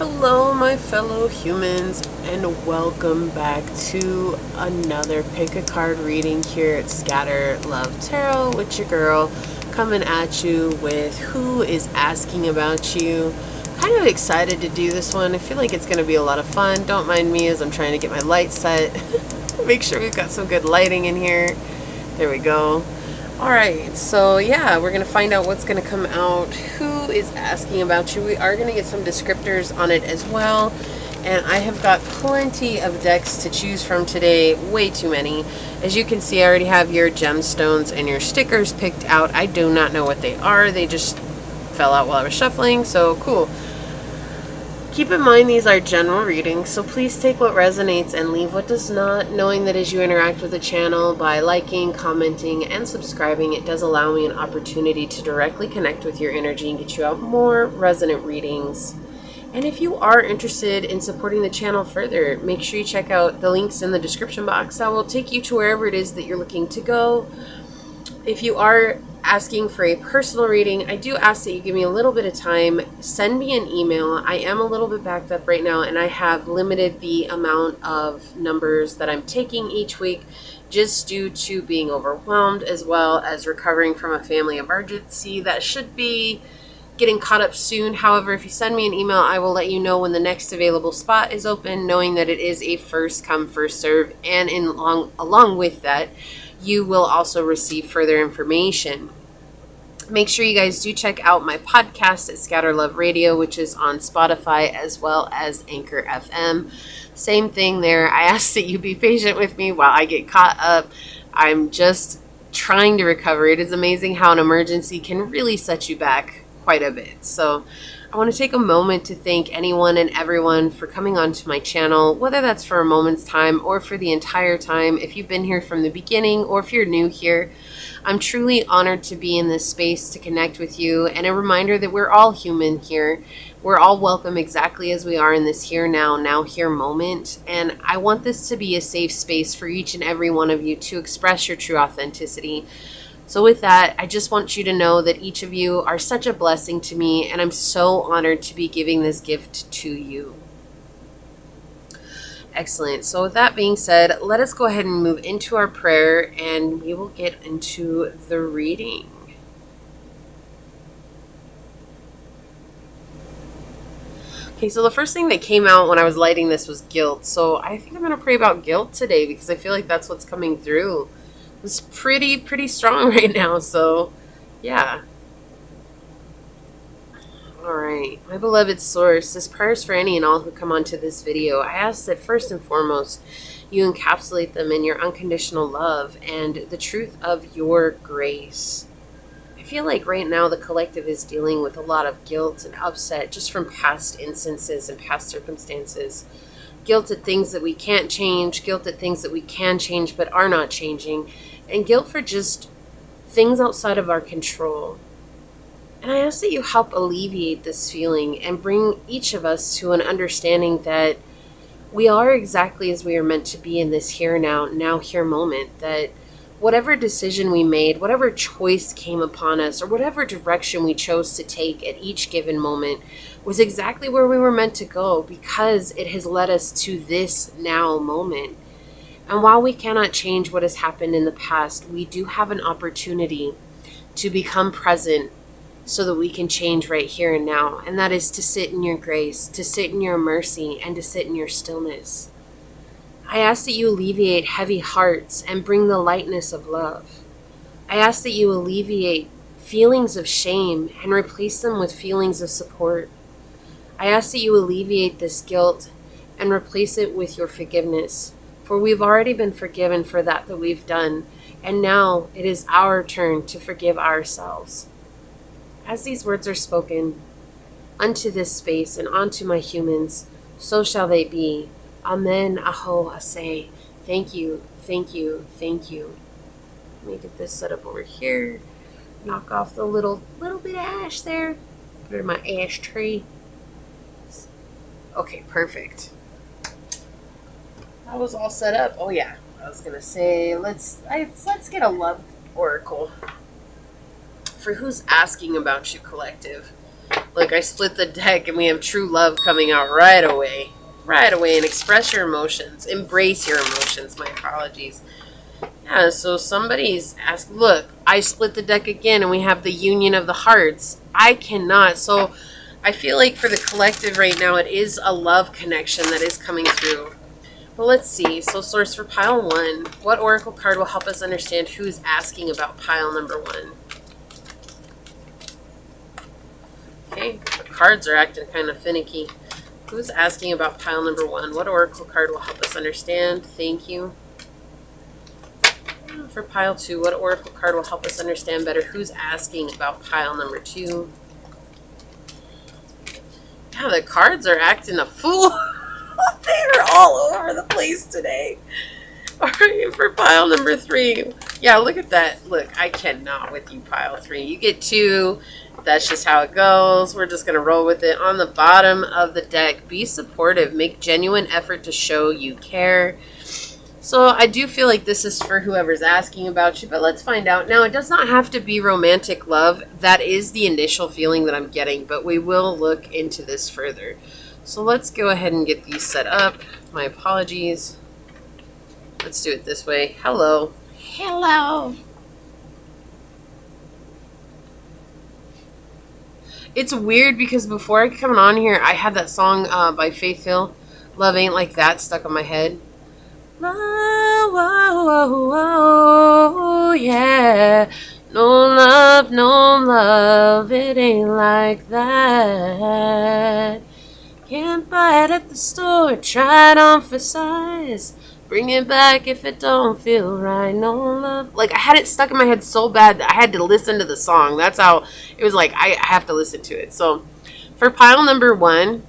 Hello, my fellow humans, and welcome back to another pick a card reading here at Scatter Love Tarot with your girl, coming at you with who is asking about you. Kind of excited to do this one. I feel like it's going to be a lot of fun. Don't mind me as I'm trying to get my light set. Make sure we've got some good lighting in here. There we go. Alright, so yeah, we're going to find out what's going to come out, who is asking about you. We are going to get some descriptors on it as well, and I have got plenty of decks to choose from today, way too many. As you can see, I already have your gemstones and your stickers picked out. I do not know what they are, they just fell out while I was shuffling, so cool. Keep in mind these are general readings, so please take what resonates and leave what does not, knowing that as you interact with the channel by liking, commenting, and subscribing, it does allow me an opportunity to directly connect with your energy and get you out more resonant readings. And if you are interested in supporting the channel further, make sure you check out the links in the description box. That will take you to wherever it is that you're looking to go. If you are asking for a personal reading, I do ask that you give me a little bit of time. Send me an email. I am a little bit backed up right now, and I have limited the amount of numbers that I'm taking each week just due to being overwhelmed, as well as recovering from a family emergency that should be getting caught up soon. However, if you send me an email, I will let you know when the next available spot is open, knowing that it is a first come, first serve, and along with that, you will also receive further information. Make sure you guys do check out my podcast at Scatter Love Radio, which is on Spotify as well as Anchor FM. Same thing there. I ask that you be patient with me while I get caught up. I'm just trying to recover. It is amazing how an emergency can really set you back quite a bit. So I want to take a moment to thank anyone and everyone for coming onto my channel, whether that's for a moment's time or for the entire time. If you've been here from the beginning or if you're new here, I'm truly honored to be in this space to connect with you, and a reminder that we're all human here. We're all welcome exactly as we are in this here now here moment, and I want this to be a safe space for each and every one of you to express your true authenticity. So with that, I just want you to know that each of you are such a blessing to me, and I'm so honored to be giving this gift to you. Excellent. So with that being said, let us go ahead and move into our prayer, and we will get into the reading. Okay, so the first thing that came out when I was lighting this was guilt. So I think I'm going to pray about guilt today because I feel like that's what's coming through. It's pretty strong right now, so yeah. Alright, my beloved source, this prayer is for any and all who come onto this video. I ask that first and foremost, you encapsulate them in your unconditional love and the truth of your grace. I feel like right now the collective is dealing with a lot of guilt and upset just from past instances and past circumstances. Guilt at things that we can't change, guilt at things that we can change but are not changing, and guilt for just things outside of our control. And I ask that you help alleviate this feeling and bring each of us to an understanding that we are exactly as we are meant to be in this here now here moment, that whatever decision we made, whatever choice came upon us, or whatever direction we chose to take at each given moment was exactly where we were meant to go because it has led us to this now moment. And while we cannot change what has happened in the past, we do have an opportunity to become present so that we can change right here and now. And that is to sit in your grace, to sit in your mercy, and to sit in your stillness. I ask that you alleviate heavy hearts and bring the lightness of love. I ask that you alleviate feelings of shame and replace them with feelings of support. I ask that you alleviate this guilt and replace it with your forgiveness, for we've already been forgiven for that we've done, and now it is our turn to forgive ourselves. As these words are spoken unto this space and unto my humans, so shall they be. Amen, aho, asay. Thank you, thank you, thank you. Let me get this set up over here. Knock off the little bit of ash there. Put it in my ash tree. Okay, perfect. That was all set up. Oh yeah, I was gonna say let's get a love oracle for who's asking about you, collective. Look, I split the deck and we have true love coming out right away. Right away. And express your emotions. Embrace your emotions. My apologies. Yeah, so somebody's asking, look, I split the deck again and we have the union of the hearts. I cannot. So I feel like for the collective right now, it is a love connection that is coming through. Well, let's see. So source for pile 1. What oracle card will help us understand who's asking about pile number 1? Okay, the cards are acting kind of finicky. Who's asking about pile number 1? What oracle card will help us understand? Thank you. For pile 2, what oracle card will help us understand better who's asking about pile number 2? Yeah, the cards are acting a fool. They're all over the place today. Alright, for pile number 3. Yeah, look at that. Look, I cannot with you, pile 3. You get 2. That's just how it goes. We're just going to roll with it. On the bottom of the deck, be supportive. Make genuine effort to show you care. So I do feel like this is for whoever's asking about you, but let's find out. Now, it does not have to be romantic love. That is the initial feeling that I'm getting, but we will look into this further. So let's go ahead and get these set up. My apologies. Let's do it this way. Hello. Hello. It's weird because before I come on here, I had that song by Faith Hill, Love Ain't Like That, stuck in my head. Whoa, whoa, whoa, whoa, yeah. No love, it ain't like that. Can't buy it at the store, try it on for size. Bring it back if it don't feel right. No love. Like, I had it stuck in my head so bad that I had to listen to the song. That's how it was like, I have to listen to it. So, for pile number 1,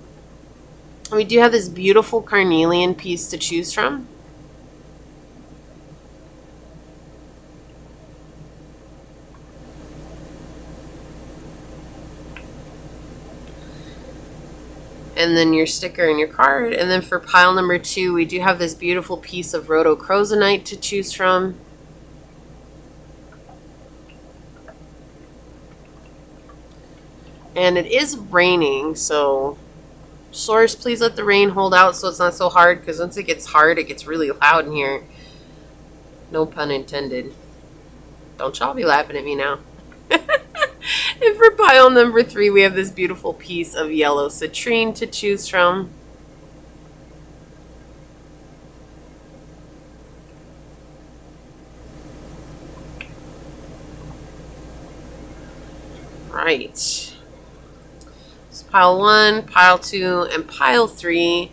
we do have this beautiful carnelian piece to choose from. And then your sticker and your card. And then for pile number 2, we do have this beautiful piece of rhodochrosonite to choose from. And it is raining, so source, please let the rain hold out so it's not so hard, because once it gets hard, it gets really loud in here. No pun intended. Don't y'all be laughing at me now. And for pile number 3, we have this beautiful piece of yellow citrine to choose from. Right. So pile 1, pile 2, and pile 3.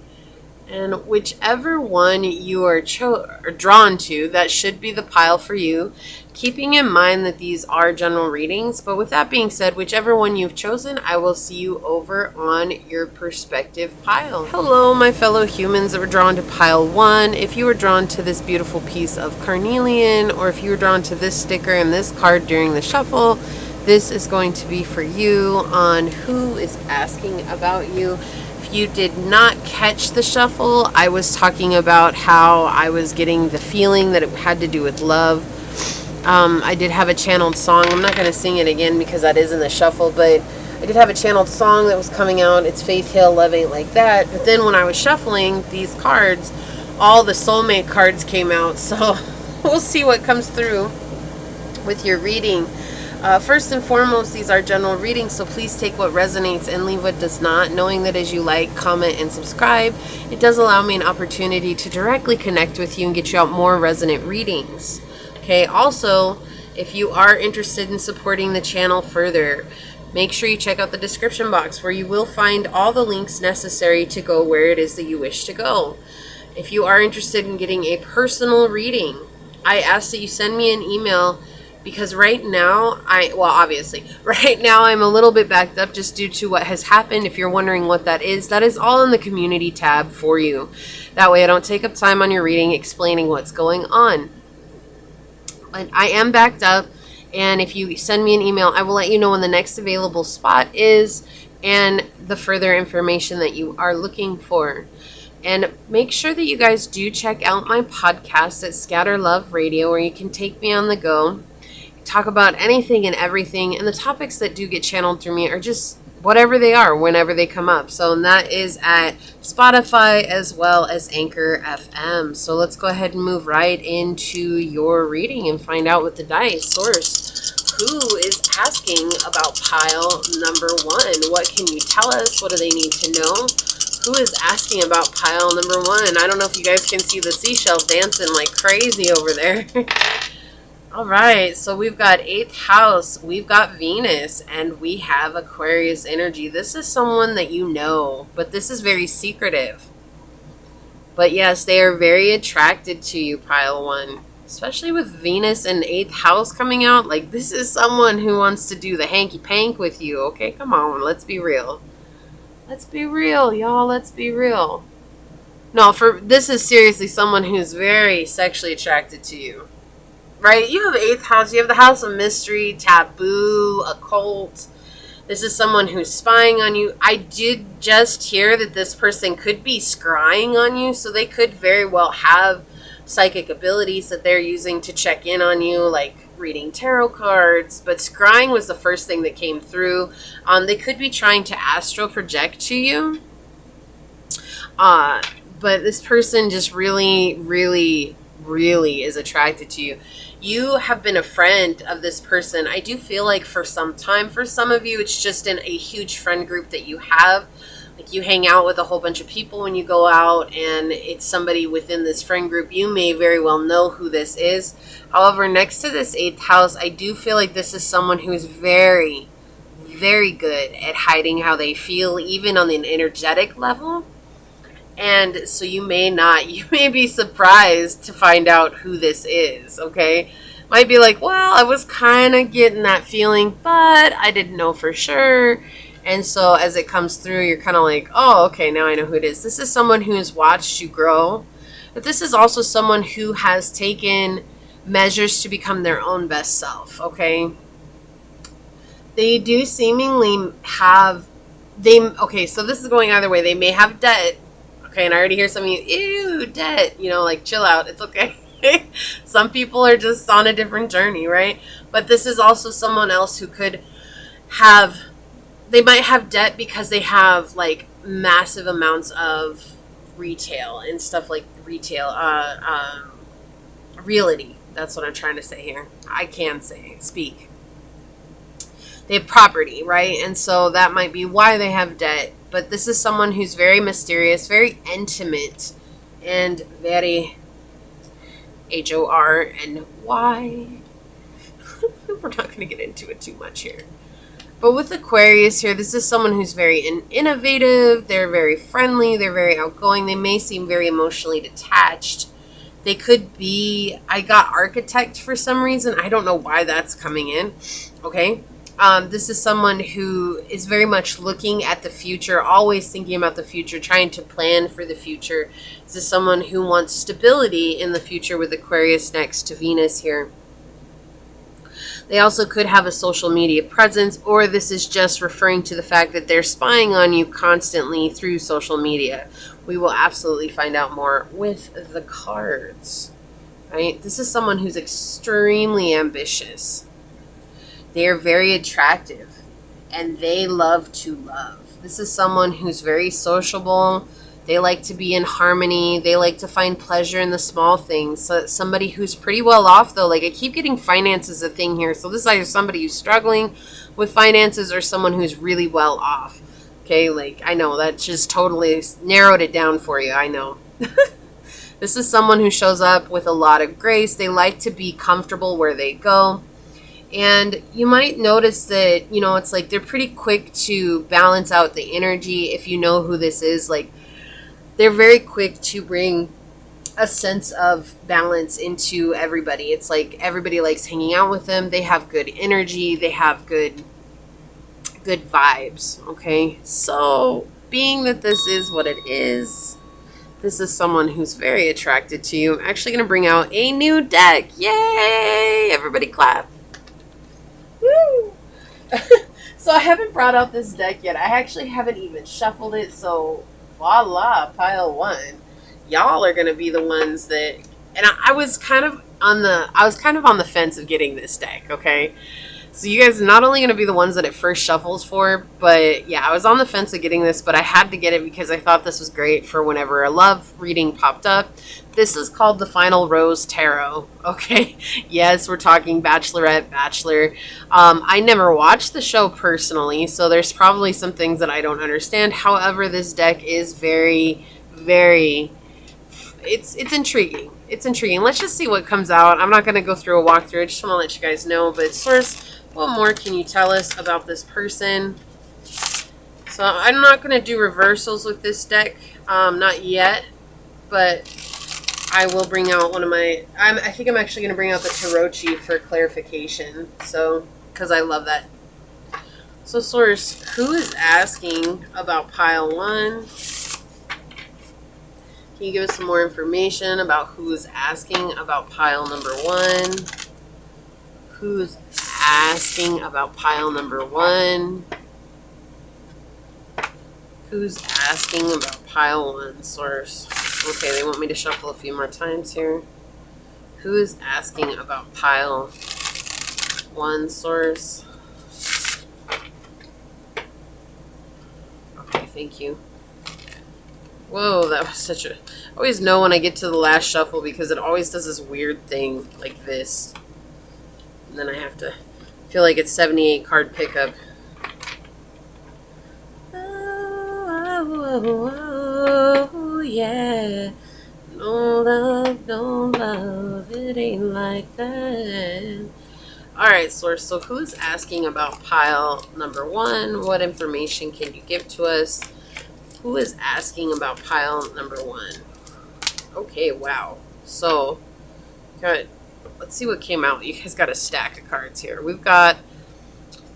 And whichever one you are drawn to, that should be the pile for you. Keeping in mind that these are general readings. But with that being said, whichever one you've chosen, I will see you over on your perspective pile. Hello, my fellow humans that were drawn to pile 1. If you were drawn to this beautiful piece of carnelian, or if you were drawn to this sticker and this card during the shuffle, this is going to be for you on who is asking about you. You did not catch the shuffle, I was talking about how I was getting the feeling that it had to do with love. I did have a channeled song. I'm not going to sing it again because that is in the shuffle, but I did have a channeled song that was coming out. It's Faith Hill, Love Ain't Like That. But then when I was shuffling these cards, all the soulmate cards came out. So we'll see what comes through with your reading. First and foremost, these are general readings, so please take what resonates and leave what does not, knowing that as you like, comment, and subscribe, it does allow me an opportunity to directly connect with you and get you out more resonant readings. Okay, also, if you are interested in supporting the channel further, make sure you check out the description box where you will find all the links necessary to go where it is that you wish to go. If you are interested in getting a personal reading, I ask that you send me an email. Because right now, right now I'm a little bit backed up just due to what has happened. If you're wondering what that is all in the community tab for you. That way I don't take up time on your reading explaining what's going on. But I am backed up, and if you send me an email, I will let you know when the next available spot is and the further information that you are looking for. And make sure that you guys do check out my podcast at Scatter Love Radio, where you can take me on the go. Talk about anything and everything, and the topics that do get channeled through me are just whatever they are, whenever they come up. So, and that is at Spotify as well as Anchor FM. So let's go ahead and move right into your reading and find out what the dice source, who is asking about pile number 1. What can you tell us? What do they need to know? Who is asking about pile number 1? I don't know if you guys can see the seashells dancing like crazy over there. All right, so we've got 8th house, we've got Venus, and we have Aquarius energy. This is someone that you know, but this is very secretive. But yes, they are very attracted to you, pile 1. Especially with Venus and 8th house coming out. Like, this is someone who wants to do the hanky-pank with you, okay? Come on, let's be real. Let's be real, y'all. Let's be real. No, this is seriously someone who's very sexually attracted to you. Right? You have 8th house. You have the house of mystery, taboo, occult. This is someone who's spying on you. I did just hear that this person could be scrying on you. So they could very well have psychic abilities that they're using to check in on you, like reading tarot cards. But scrying was the first thing that came through. They could be trying to astral project to you. But this person just really, really, really is attracted to you. You have been a friend of this person. I do feel like for some time, for some of you, it's just in a huge friend group that you have. Like you hang out with a whole bunch of people when you go out, and it's somebody within this friend group. You may very well know who this is. However, next to this 8th house, I do feel like this is someone who is very, very good at hiding how they feel, even on an energetic level. And so you may be surprised to find out who this is, okay? Might be like, well, I was kind of getting that feeling, but I didn't know for sure. And so as it comes through, you're kind of like, oh, okay, now I know who it is. This is someone who has watched you grow. But this is also someone who has taken measures to become their own best self, okay? They do seemingly have, okay, so this is going either way. They may have debt. Okay, and I already hear some of you, ew, debt, like, chill out, it's okay. Some people are just on a different journey, right? But this is also someone else who could have, they might have debt because they have, like, massive amounts of retail and stuff like retail, realty. That's what I'm trying to say here. I can speak. They have property, right? And so that might be why they have debt. But this is someone who's very mysterious, very intimate, and very HORNY. We're not going to get into it too much here. But with Aquarius here, this is someone who's very innovative. They're very friendly. They're very outgoing. They may seem very emotionally detached. They could be, I got architect for some reason. I don't know why that's coming in. Okay. This is someone who is very much looking at the future, always thinking about the future, trying to plan for the future. This is someone who wants stability in the future with Aquarius next to Venus here. They also could have a social media presence, or this is just referring to the fact that they're spying on you constantly through social media. We will absolutely find out more with the cards, right? This is someone who's extremely ambitious. They are very attractive, and they love to love. This is someone who's very sociable. They like to be in harmony. They like to find pleasure in the small things. So somebody who's pretty well off, though. Like, I keep getting finances a thing here. So this is either somebody who's struggling with finances or someone who's really well off. Okay, like, I know that just totally narrowed it down for you. I know. This is someone who shows up with a lot of grace. They like to be comfortable where they go. And you might notice that, it's like they're pretty quick to balance out the energy. If you know who this is, like, they're very quick to bring a sense of balance into everybody. It's like everybody likes hanging out with them. They have good energy. They have good vibes, okay? So, being that this is what it is, this is someone who's very attracted to you. I'm actually going to bring out a new deck. Yay! Everybody clap. Woo! So I haven't brought out this deck yet. I actually haven't even shuffled it. So voila, pile 1. Y'all are gonna be the ones that. And I was kind of on the fence of getting this deck. Okay, So you guys are not only going to be the ones that it first shuffles for, but yeah, I was on the fence of getting this, but I had to get it because I thought this was great for whenever a love reading popped up. This is called the Final Rose Tarot. Okay, yes, we're talking Bachelorette, Bachelor. I never watched the show personally, so there's probably some things that I don't understand. However, this deck is very, very, it's intriguing. It's intriguing. Let's just see what comes out. I'm not going to go through a walkthrough. I just want to let you guys know. But source, what more can you tell us about this person? So I'm not going to do reversals with this deck. Not yet. But I will bring out one of my... I think I'm actually going to bring out the Tarochi for clarification. So, because I love that. So source, who is asking about pile 1? Can you give us some more information about who's asking about pile number 1? Who's asking about pile number 1? Who's asking about pile 1, source? Okay, they want me to shuffle a few more times here. Who is asking about pile 1, source? Okay, thank you. Whoa, that was such a... I always know when I get to the last shuffle because it always does this weird thing like this. And then I have to feel like it's 78 card pickup. Oh, yeah. No love, it ain't like that. Alright, source, so who's asking about pile number 1? What information can you give to us? Who is asking about pile number 1? Okay, wow. So, good. Let's see what came out. You guys got a stack of cards here. We've got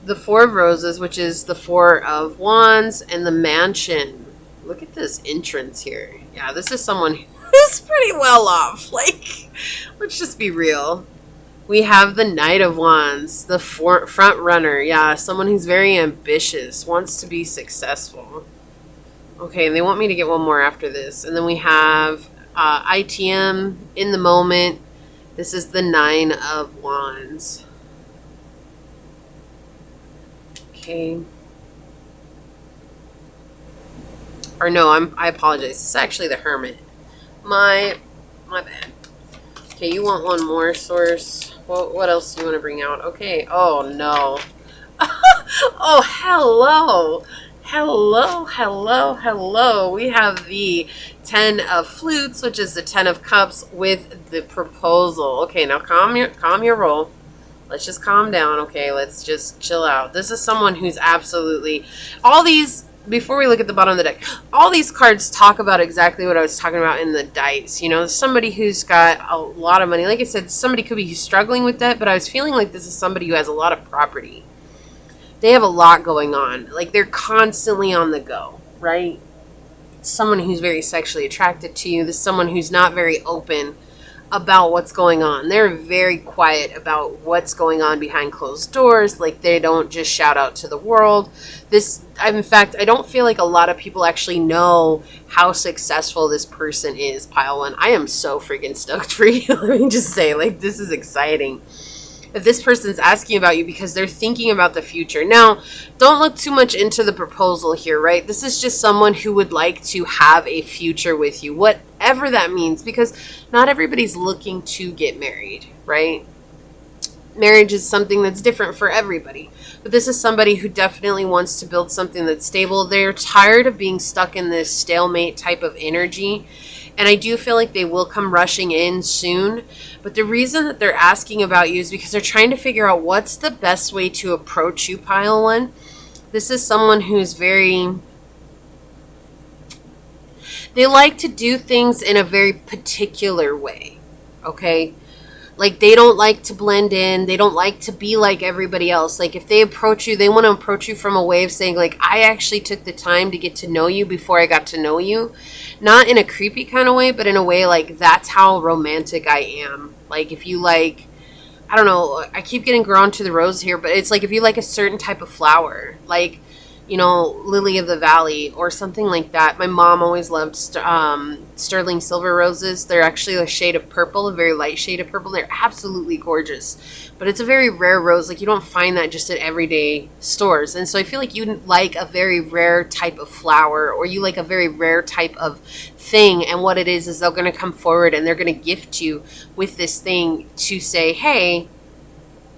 the 4 of Roses, which is the 4 of Wands, and the Mansion. Look at this entrance here. Yeah, this is someone who's pretty well off. Like, let's just be real. We have the Knight of Wands, the front runner. Yeah, someone who's very ambitious, wants to be successful. Okay, and they want me to get one more after this. And then we have ITM, in the moment. This is the 9 of Wands. Okay. Or no, I apologize. This is actually the Hermit. My bad. Okay, you want one more, source? What else do you want to bring out? Okay. Oh, no. Oh, hello. Hello, hello, hello. We have the 10 of Flutes, which is the 10 of Cups with the proposal. Okay, now calm your roll. Let's just calm down, okay? Let's just chill out. This is someone who's absolutely... All these... Before we look at the bottom of the deck, all these cards talk about exactly what I was talking about in the dice. You know, somebody who's got a lot of money. Like I said, somebody could be struggling with debt, but I was feeling like this is somebody who has a lot of property. They have a lot going on. Like, they're constantly on the go, right? Someone who's very sexually attracted to you. This is someone who's not very open about what's going on. They're very quiet about what's going on behind closed doors. Like, they don't just shout out to the world. In fact, I don't feel like a lot of people actually know how successful this person is, Pile 1. I am so freaking stoked for you. Let me just say, like, this is exciting. If this person's asking about you because they're thinking about the future. Now, don't look too much into the proposal here, right? This is just someone who would like to have a future with you, whatever that means, because not everybody's looking to get married, right? Marriage is something that's different for everybody. But this is somebody who definitely wants to build something that's stable. They're tired of being stuck in this stalemate type of energy. And I do feel like they will come rushing in soon. But the reason that they're asking about you is because they're trying to figure out what's the best way to approach you, Pile 1. This is someone who's very... They like to do things in a very particular way, okay? Like, they don't like to blend in. They don't like to be like everybody else. Like, if they approach you, they want to approach you from a way of saying, like, I actually took the time to get to know you before I got to know you. Not in a creepy kind of way, but in a way, like, that's how romantic I am. Like, if you like, I don't know, I keep getting drawn to the rose here, but it's like if you like a certain type of flower. Like, you know, lily of the valley or something like that. My mom always loved sterling silver roses. They're actually a shade of purple, a very light shade of purple. They're absolutely gorgeous, but it's a very rare rose. Like, you don't find that just at everyday stores. And so I feel like you like a very rare type of flower, or you like a very rare type of thing. And what it is they're going to come forward and they're going to gift you with this thing to say, hey,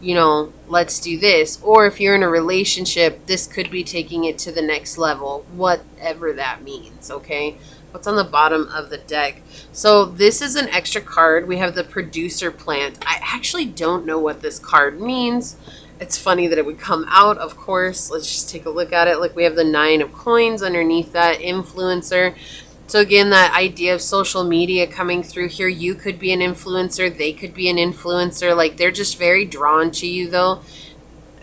you know, let's do this. Or if you're in a relationship, this could be taking it to the next level, whatever that means. Okay, what's on the bottom of the deck? So this is an extra card. We have the producer plant. I actually don't know what this card means. It's funny that it would come out, of course. Let's just take a look at it. Like, we have the 9 of coins underneath that, influencer. So again, that idea of social media coming through here. You could be an influencer. They could be an influencer. Like, they're just very drawn to you, though.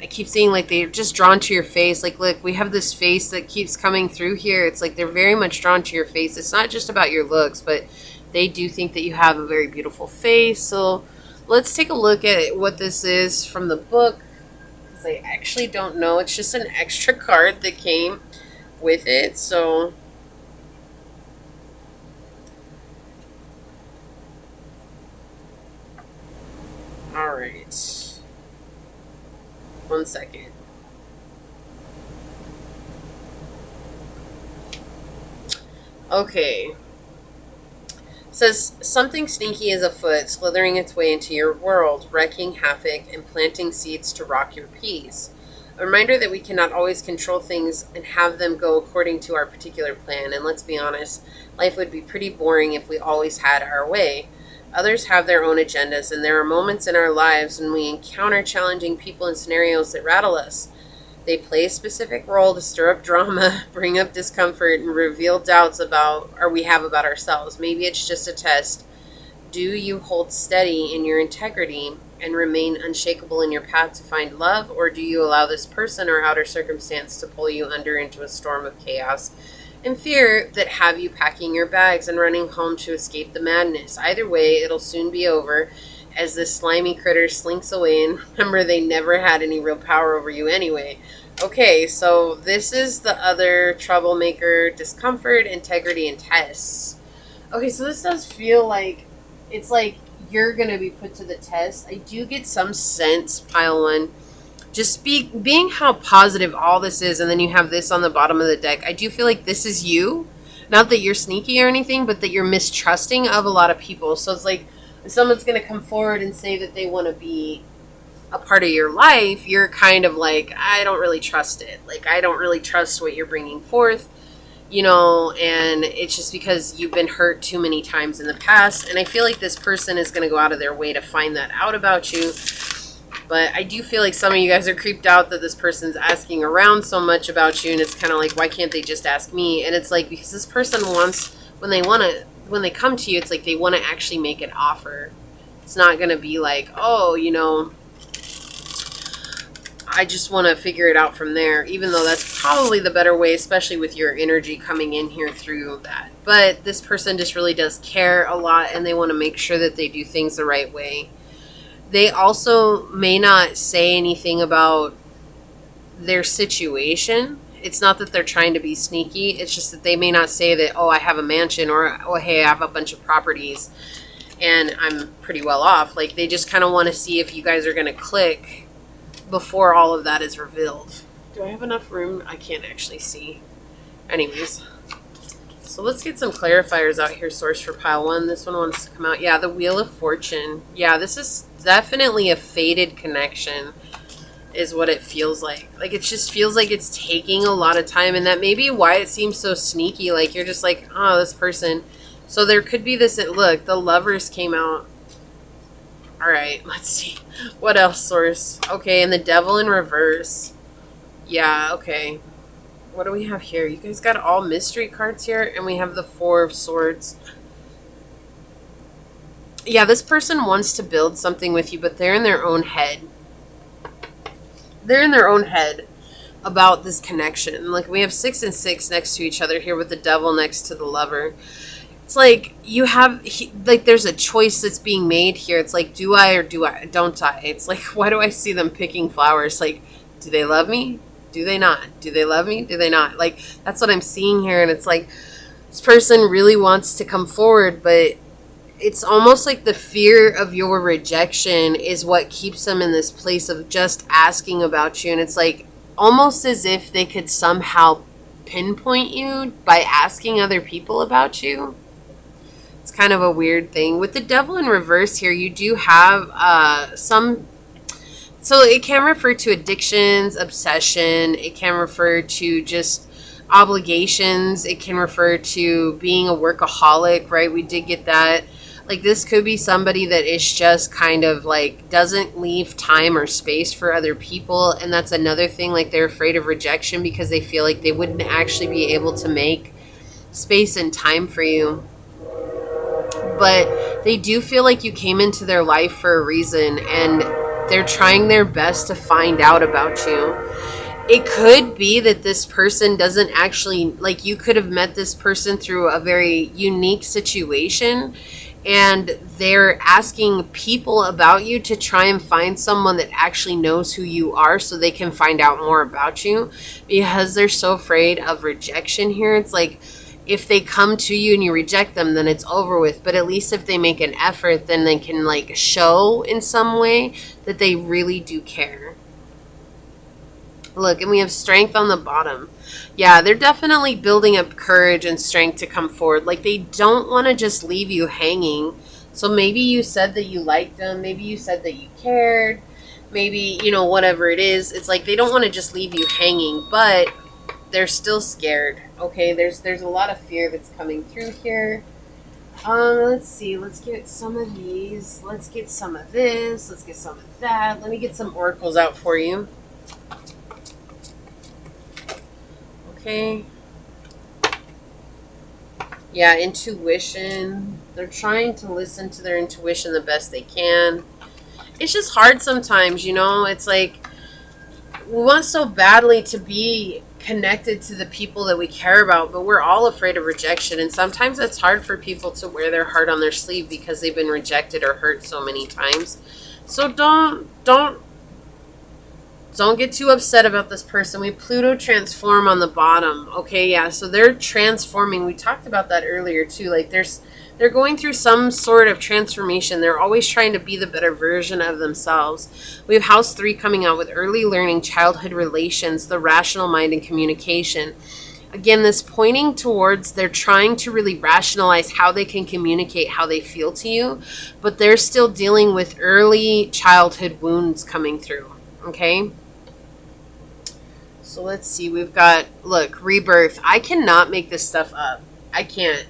I keep seeing, like, they're just drawn to your face. Like, look, we have this face that keeps coming through here. It's like they're very much drawn to your face. It's not just about your looks, but they do think that you have a very beautiful face. So let's take a look at what this is from the book, because I actually don't know. It's just an extra card that came with it. So all right, 1 second. Okay. It says, something sneaky is afoot, slithering its way into your world, wreaking havoc and planting seeds to rock your peace. A reminder that we cannot always control things and have them go according to our particular plan. And let's be honest, life would be pretty boring if we always had our way. Others have their own agendas, and there are moments in our lives when we encounter challenging people and scenarios that rattle us. They play a specific role to stir up drama, bring up discomfort, and reveal doubts we have about ourselves. Maybe it's just a test. Do you hold steady in your integrity and remain unshakable in your path to find love, or do you allow this person or outer circumstance to pull you under into a storm of chaos and fear that have you packing your bags and running home to escape the madness? Either way, it'll soon be over as this slimy critter slinks away, and remember, they never had any real power over you anyway. Okay, so this is the other troublemaker: discomfort, integrity, and tests. Okay, so this does feel like it's like you're going to be put to the test. I do get some sense, pile 1, just being how positive all this is, and then you have this on the bottom of the deck. I do feel like this is you. Not that you're sneaky or anything, but that you're mistrusting of a lot of people. So it's like, if someone's going to come forward and say that they want to be a part of your life, you're kind of like, I don't really trust it. Like, I don't really trust what you're bringing forth, you know, and it's just because you've been hurt too many times in the past. And I feel like this person is going to go out of their way to find that out about you. But I do feel like some of you guys are creeped out that this person's asking around so much about you, and it's kind of like, why can't they just ask me? And it's like, because this person wants, when they come to you, it's like they want to actually make an offer. It's not going to be like, oh, you know, I just want to figure it out from there, even though that's probably the better way, especially with your energy coming in here through that. But this person just really does care a lot, and they want to make sure that they do things the right way. They also may not say anything about their situation. It's not that they're trying to be sneaky. It's just that they may not say that, oh, I have a mansion, or, oh, hey, I have a bunch of properties and I'm pretty well off. Like, they just kind of want to see if you guys are going to click before all of that is revealed. Do I have enough room? I can't actually see. Anyways, so let's get some clarifiers out here, source, for pile 1. This one wants to come out. Yeah, the Wheel of Fortune. Yeah, this is definitely a fated connection, is what it feels like. Like, it just feels like it's taking a lot of time, and that may be why it seems so sneaky. Like, you're just like, oh, this person. So there could be this, look, the Lovers came out. All right, let's see. What else, source? Okay, and the Devil in reverse. Yeah, okay. What do we have here? You guys got all mystery cards here, and we have the Four of Swords. Yeah, this person wants to build something with you, but they're in their own head. They're in their own head about this connection. Like, we have 6 and 6 next to each other here with the Devil next to the Lover. It's like you have, like, there's a choice that's being made here. It's like, do I or don't I? It's like, why do I see them picking flowers? Like, do they love me? Do they not? Do they love me? Do they not? Like, that's what I'm seeing here. And it's like, this person really wants to come forward, but it's almost like the fear of your rejection is what keeps them in this place of just asking about you. And it's like almost as if they could somehow pinpoint you by asking other people about you. It's kind of a weird thing. With the devil in reverse here, you do have some... So it can refer to addictions, obsession. It can refer to just obligations. It can refer to being a workaholic, right? We did get that. Like, this could be somebody that is just kind of like doesn't leave time or space for other people. And that's another thing. Like, they're afraid of rejection because they feel like they wouldn't actually be able to make space and time for you. But they do feel like you came into their life for a reason, and they're trying their best to find out about you. It could be that this person doesn't actually, like, you could have met this person through a very unique situation, and they're asking people about you to try and find someone that actually knows who you are so they can find out more about you, because they're so afraid of rejection here. It's like, if they come to you and you reject them, then it's over with. But at least if they make an effort, then they can like show in some way that they really do care. Look, and we have strength on the bottom. Yeah, they're definitely building up courage and strength to come forward. Like, they don't want to just leave you hanging. So maybe you said that you liked them. Maybe you said that you cared. Maybe, you know, whatever it is. It's like they don't want to just leave you hanging, but they're still scared. Okay, there's a lot of fear that's coming through here. Let's see. Let's get some of these. Let's get some of this. Let's get some of that. Let me get some oracles out for you. Okay. Yeah, intuition. They're trying to listen to their intuition the best they can. It's just hard sometimes, you know? It's like we want so badly to be connected to the people that we care about, but we're all afraid of rejection, and sometimes it's hard for people to wear their heart on their sleeve because they've been rejected or hurt so many times. So don't get too upset about this person. We Pluto transform on the bottom. Okay, yeah, so they're transforming. We talked about that earlier too. Like, they're going through some sort of transformation. They're always trying to be the better version of themselves. We have house 3 coming out with early learning, childhood relations, the rational mind, and communication. Again, this pointing towards they're trying to really rationalize how they can communicate how they feel to you, but they're still dealing with early childhood wounds coming through. Okay? So let's see. We've got, look, rebirth. I cannot make this stuff up. I can't,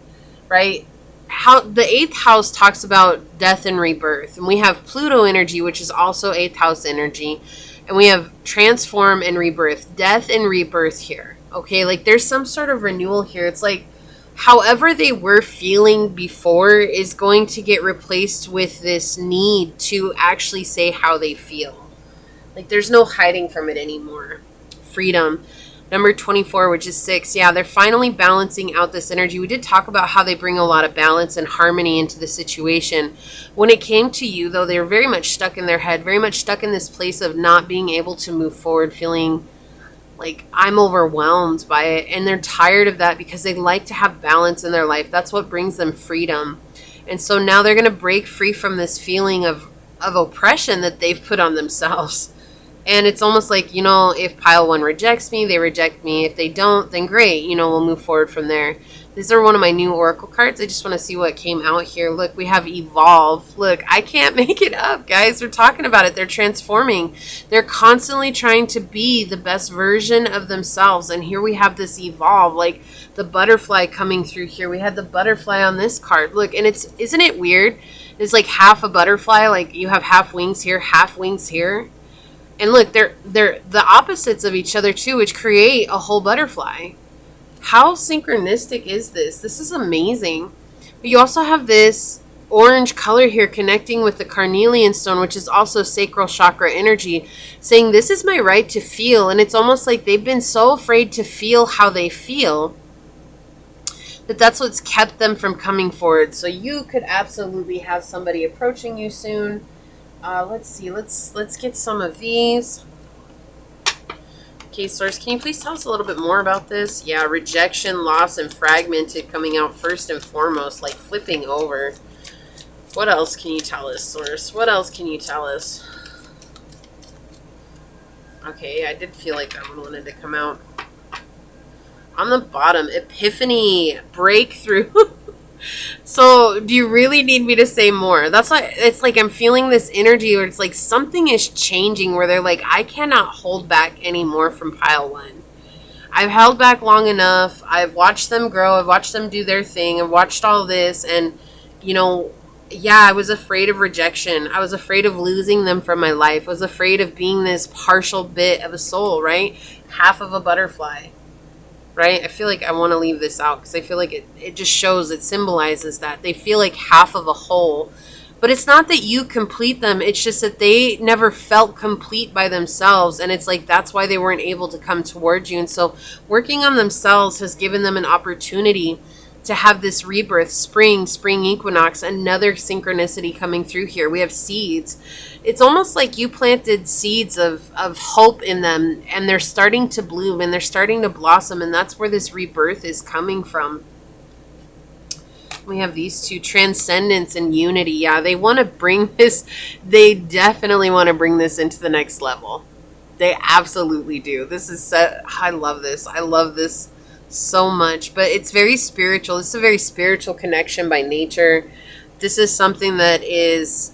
right? How the 8th house talks about death and rebirth, and we have Pluto energy, which is also 8th house energy, and we have transform and rebirth, death and rebirth here. Okay, like there's some sort of renewal here. It's like however they were feeling before is going to get replaced with this need to actually say how they feel. Like, there's no hiding from it anymore. Freedom. Number 24, which is 6. Yeah, they're finally balancing out this energy. We did talk about how they bring a lot of balance and harmony into the situation. When it came to you, though, they were very much stuck in their head, very much stuck in this place of not being able to move forward, feeling like I'm overwhelmed by it. And they're tired of that because they like to have balance in their life. That's what brings them freedom. And so now they're going to break free from this feeling of oppression that they've put on themselves. And it's almost like, you know, if pile 1 rejects me, they reject me. If they don't, then great. You know, we'll move forward from there. These are one of my new oracle cards. I just want to see what came out here. Look, we have evolve. Look, I can't make it up, guys. We're talking about it. They're transforming. They're constantly trying to be the best version of themselves. And here we have this evolve, like the butterfly coming through here. We had the butterfly on this card. Look, and isn't it weird? It's like half a butterfly. Like, you have half wings here, half wings here. And look, they're the opposites of each other too, which create a whole butterfly. How synchronistic is this? This is amazing. But you also have this orange color here connecting with the carnelian stone, which is also sacral chakra energy, saying this is my right to feel. And it's almost like they've been so afraid to feel how they feel that that's what's kept them from coming forward. So you could absolutely have somebody approaching you soon. Let's see. Let's get some of these. Okay, Source, can you please tell us a little bit more about this? Yeah, rejection, loss, and fragmented coming out first and foremost, like flipping over. What else can you tell us, Source? What else can you tell us? Okay, I did feel like that one wanted to come out. On the bottom, epiphany, breakthrough. So, do you really need me to say more? That's why it's like I'm feeling this energy where it's like something is changing where they're like, I cannot hold back anymore from pile one. I've held back long enough. I've watched them grow. I've watched them do their thing. I've watched all this. And, you know, yeah, I was afraid of rejection. I was afraid of losing them from my life. I was afraid of being this partial bit of a soul, right? Half of a butterfly. Right? I feel like I want to leave this out because I feel like it just shows, it symbolizes that. They feel like half of a whole. But it's not that you complete them. It's just that they never felt complete by themselves. And it's like that's why they weren't able to come towards you. And so working on themselves has given them an opportunity to have this rebirth, spring equinox, another synchronicity coming through here. We have seeds. It's almost like you planted seeds of hope in them, and they're starting to bloom and they're starting to blossom, and that's where this rebirth is coming from. We have these two, transcendence and unity. Yeah, they want to bring this, they definitely want to bring this into the next level. They absolutely do. This is, I love this. I love this so much, but it's very spiritual. It's a very spiritual connection by nature. This is something that is,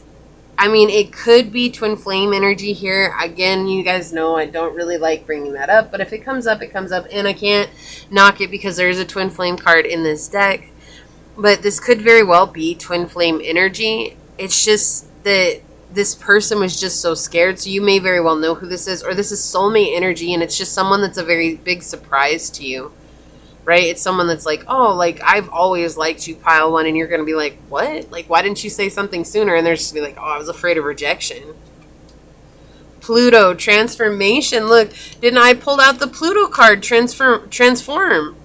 I mean, it could be twin flame energy here. Again, you guys know I don't really like bringing that up, but if it comes up, it comes up, and I can't knock it because there is a twin flame card in this deck. But this could very well be twin flame energy. It's just that this person was just so scared, so you may very well know who this is, or this is soulmate energy, and it's just someone that's a very big surprise to you. Right? It's someone that's like, oh, like, I've always liked you, pile one, and you're going to be like, what? Like, why didn't you say something sooner? And they're just going to be like, oh, I was afraid of rejection. Pluto, transformation. Look, didn't I pull out the Pluto card? Transform.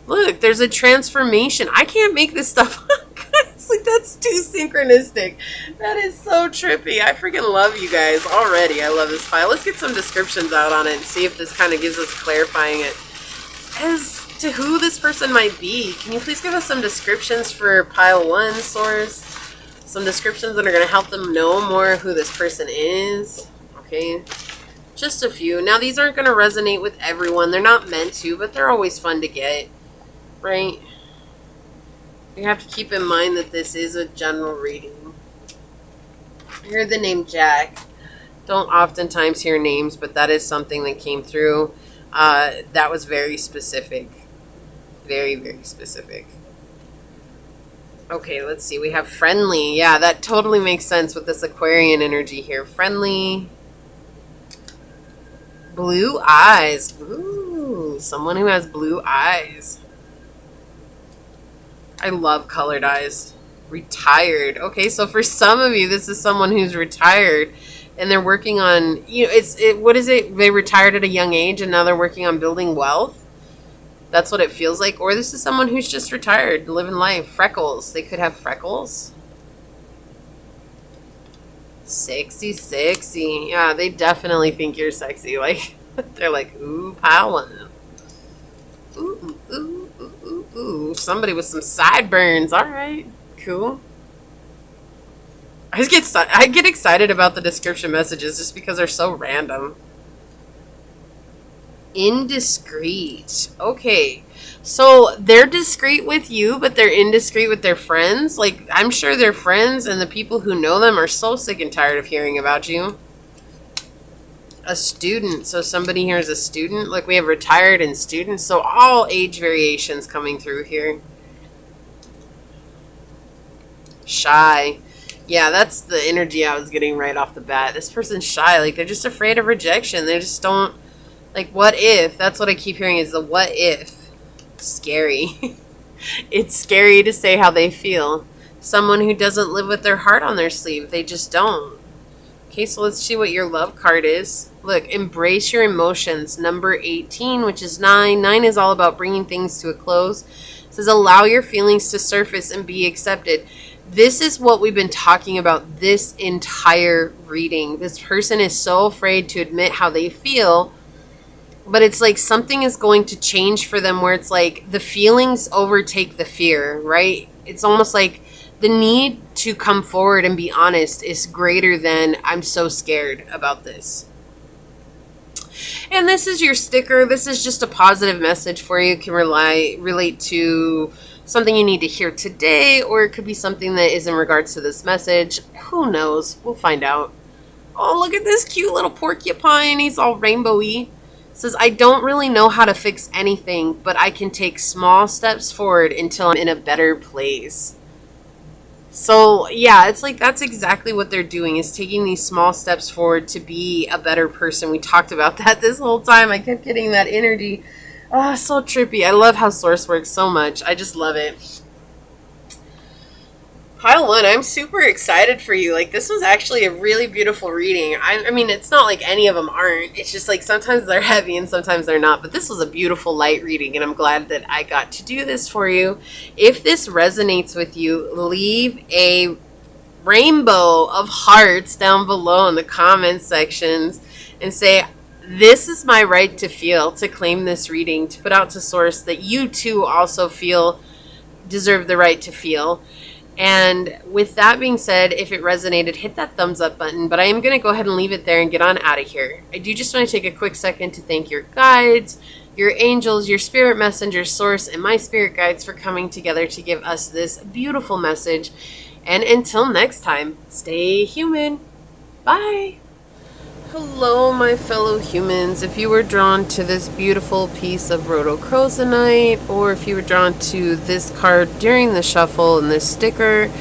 Look, there's a transformation. I can't make this stuff up, guys. Like, that's too synchronistic. That is so trippy. I freaking love you guys already. I love this pile. Let's get some descriptions out on it and see if this kind of gives us clarifying it. As to who this person might be, can you please give us some descriptions for pile one, Source? Some descriptions that are going to help them know more who this person is. Okay, just a few. Now, these aren't going to resonate with everyone. They're not meant to, but they're always fun to get, right? You have to keep in mind that this is a general reading. I heard the name Jack. Don't oftentimes hear names, but that is something that came through. That was very specific. Very, very specific. Okay, let's see. We have friendly. Yeah, that totally makes sense with this Aquarian energy here. Friendly. Blue eyes. Ooh, someone who has blue eyes. I love colored eyes. Retired. Okay, so for some of you, this is someone who's retired. And they're working on, you know, what is it? They retired at a young age and now they're working on building wealth. That's what it feels like. Or this is someone who's just retired, living life. Freckles. They could have freckles. Sexy, sexy. Yeah, they definitely think you're sexy. Like, they're like, ooh, pile one. Ooh, ooh, ooh, ooh, ooh. Somebody with some sideburns. All right, cool. I get excited about the description messages just because they're so random. Indiscreet. Okay. So they're discreet with you, but they're indiscreet with their friends. Like, I'm sure their friends and the people who know them are so sick and tired of hearing about you. A student. So somebody here is a student. Like, we have retired and students. So all age variations coming through here. Shy. Yeah, that's the energy I was getting right off the bat. This person's shy. Like, they're just afraid of rejection. They just don't, like, what if? That's what I keep hearing is the what if. Scary. It's scary to say how they feel. Someone who doesn't live with their heart on their sleeve. They just don't. Okay, so let's see what your love card is. Look, embrace your emotions. Number 18, which is 9. 9 is all about bringing things to a close. It says, allow your feelings to surface and be accepted. This is what we've been talking about this entire reading. This person is so afraid to admit how they feel but it's like something is going to change for them where it's like the feelings overtake the fear, right? It's almost like the need to come forward and be honest is greater than I'm so scared about this. And this is your sticker. This is just a positive message for you. It can relate to something you need to hear today, or it could be something that is in regards to this message. Who knows? We'll find out. Oh, look at this cute little porcupine. He's all rainbowy. Says, I don't really know how to fix anything, but I can take small steps forward until I'm in a better place. So, yeah, it's like that's exactly what they're doing, is taking these small steps forward to be a better person. We talked about that this whole time. I kept getting that energy. Oh, so trippy. I love how Source works so much. I just love it. Pile 1, I'm super excited for you. Like, this was actually a really beautiful reading. I mean, it's not like any of them aren't. It's just like sometimes they're heavy and sometimes they're not. But this was a beautiful light reading, and I'm glad that I got to do this for you. If this resonates with you, leave a rainbow of hearts down below in the comments sections and say, this is my right to feel, to claim this reading, to put out to Source that you too also feel deserve the right to feel. And with that being said, if it resonated, hit that thumbs up button. But I am going to go ahead and leave it there and get on out of here. I do just want to take a quick second to thank your guides, your angels, your spirit messengers, Source, and my spirit guides for coming together to give us this beautiful message. And until next time, stay human. Bye. Hello, my fellow humans. If you were drawn to this beautiful piece of rhodochrosonite, or if you were drawn to this card during the shuffle and this sticker,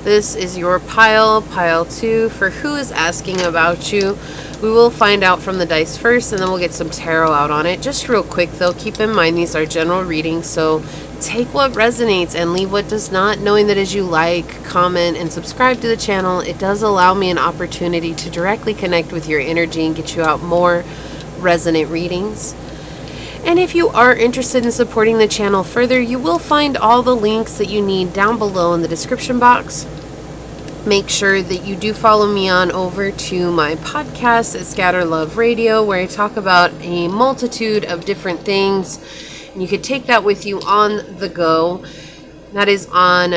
this is your pile 2 for who is asking about you. We will find out from the dice first, and then we'll get some tarot out on it. Just real quick, though, keep in mind these are general readings, so take what resonates and leave what does not, knowing that as you like, comment, and subscribe to the channel, it does allow me an opportunity to directly connect with your energy and get you out more resonant readings. And if you are interested in supporting the channel further, you will find all the links that you need down below in the description box. Make sure that you do follow me on over to my podcast at Scatter Love Radio, where I talk about a multitude of different things. And you could take that with you on the go. That is on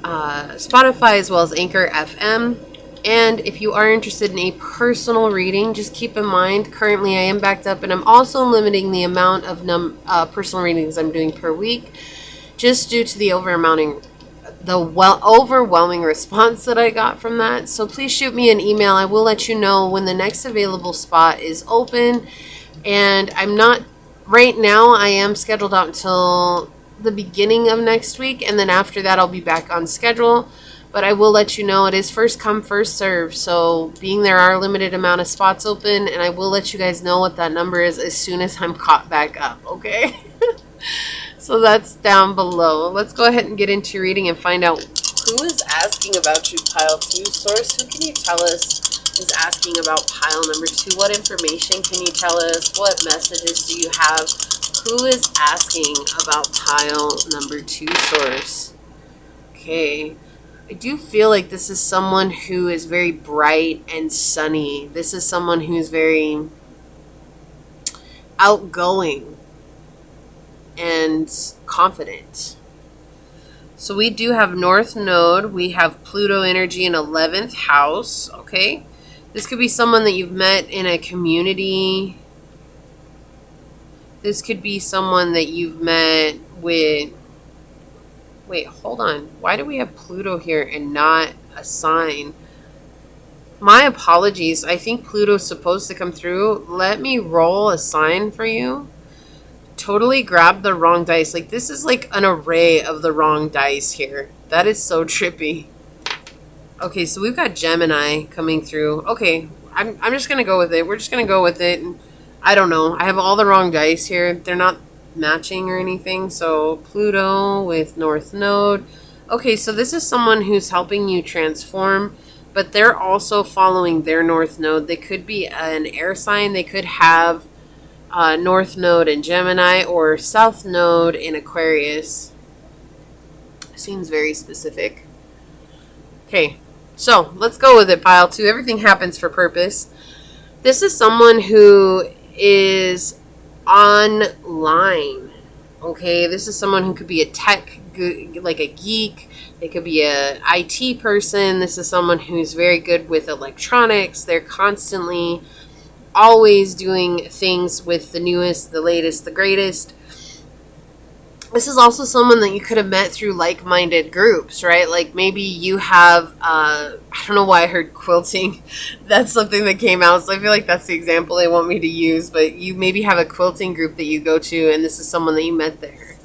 Spotify as well as Anchor FM. And if you are interested in a personal reading, just keep in mind, currently I am backed up, and I'm also limiting the amount of personal readings I'm doing per week, just due to the overwhelming response that I got from that. So please shoot me an email. I will let you know when the next available spot is open. And I'm not, right now, I am scheduled out until the beginning of next week, and then after that I'll be back on schedule. But I will let you know it is first come, first serve. So being there are a limited amount of spots open, and I will let you guys know what that number is as soon as I'm caught back up, okay? So that's down below. Let's go ahead and get into your reading and find out who is asking about you, pile 2. Source, who can you tell us is asking about pile number 2? What information can you tell us? What messages do you have? Who is asking about pile number 2, Source? Okay. I do feel like this is someone who is very bright and sunny. This is someone who's very outgoing and confident. So we do have North Node. We have Pluto energy in 11th house. Okay. This could be someone that you've met in a community. This could be someone that you've met with... Wait, hold on. Why do we have Pluto here and not a sign? My apologies. I think Pluto's supposed to come through. Let me roll a sign for you. Totally grabbed the wrong dice. Like, this is like an array of the wrong dice here. That is so trippy. Okay, so we've got Gemini coming through. Okay, I'm just going to go with it. We're just going to go with it. I don't know. I have all the wrong dice here. They're not matching or anything. So Pluto with North Node. Okay, so this is someone who's helping you transform, but they're also following their North Node. They could be an air sign. They could have North Node in Gemini or South Node in Aquarius. Seems very specific. Okay, so let's go with it, pile 2. Everything happens for purpose. This is someone who is online. Okay, this is someone who could be a tech, like a geek. They could be a IT person. This is someone who's very good with electronics. They're constantly always doing things with the newest, the latest, the greatest. This is also someone that you could have met through like-minded groups, right? Like maybe you have, I don't know why I heard quilting. That's something that came out, so I feel like that's the example they want me to use. But you maybe have a quilting group that you go to, and this is someone that you met there.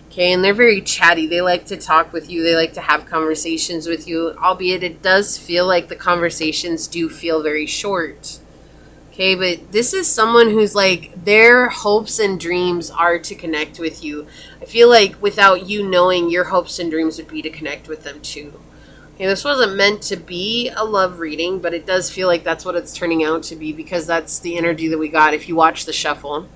Okay, and they're very chatty. They like to talk with you. They like to have conversations with you, albeit it does feel like the conversations do feel very short. Okay, but this is someone who's like, their hopes and dreams are to connect with you. I feel like without you knowing, your hopes and dreams would be to connect with them too. Okay, this wasn't meant to be a love reading, but it does feel like that's what it's turning out to be, because that's the energy that we got if you watch the shuffle.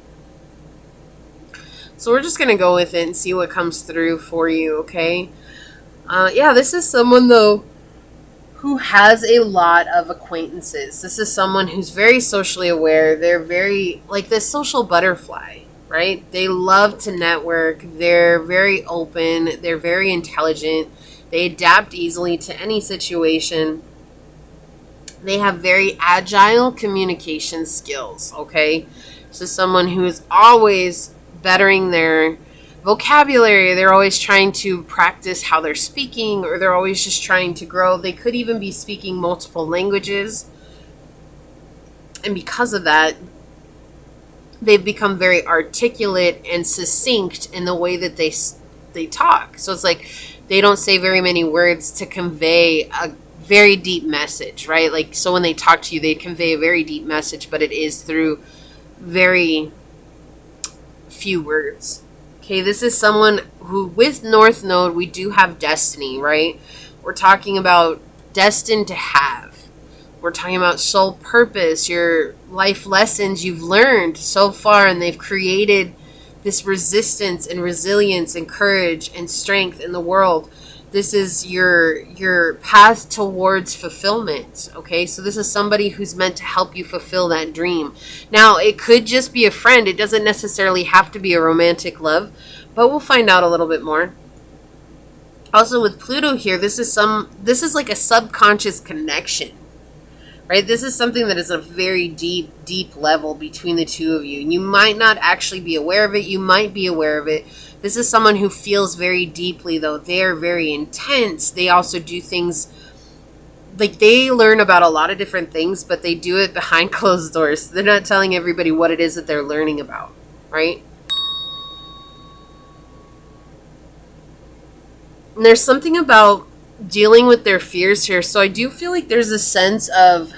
So we're just going to go with it and see what comes through for you, okay? Yeah, this is someone, though, who has a lot of acquaintances. This is someone who's very socially aware. They're very, like this social butterfly, right? They love to network. They're very open. They're very intelligent. They adapt easily to any situation. They have very agile communication skills, okay? This is someone who is always bettering their vocabulary. They're always trying to practice how they're speaking, or they're always just trying to grow. They could even be speaking multiple languages. And because of that, they've become very articulate and succinct in the way that they talk. So it's like they don't say very many words to convey a very deep message, right? Like, so when they talk to you, they convey a very deep message, but it is through very few words. Okay, this is someone who, with North Node, we do have destiny, right? We're talking about destined to have. We're talking about soul purpose, your life lessons you've learned so far, and they've created this resistance and resilience and courage and strength in the world. This is your path towards fulfillment, okay? So this is somebody who's meant to help you fulfill that dream. Now, it could just be a friend. It doesn't necessarily have to be a romantic love, but we'll find out a little bit more. Also, with Pluto here, this is like a subconscious connection, right? This is something that is a very deep, deep level between the two of you. And you might not actually be aware of it. You might be aware of it. This is someone who feels very deeply, though. They are very intense. They also do things, like they learn about a lot of different things, but they do it behind closed doors. They're not telling everybody what it is that they're learning about, right? And there's something about dealing with their fears here. So I do feel like there's a sense of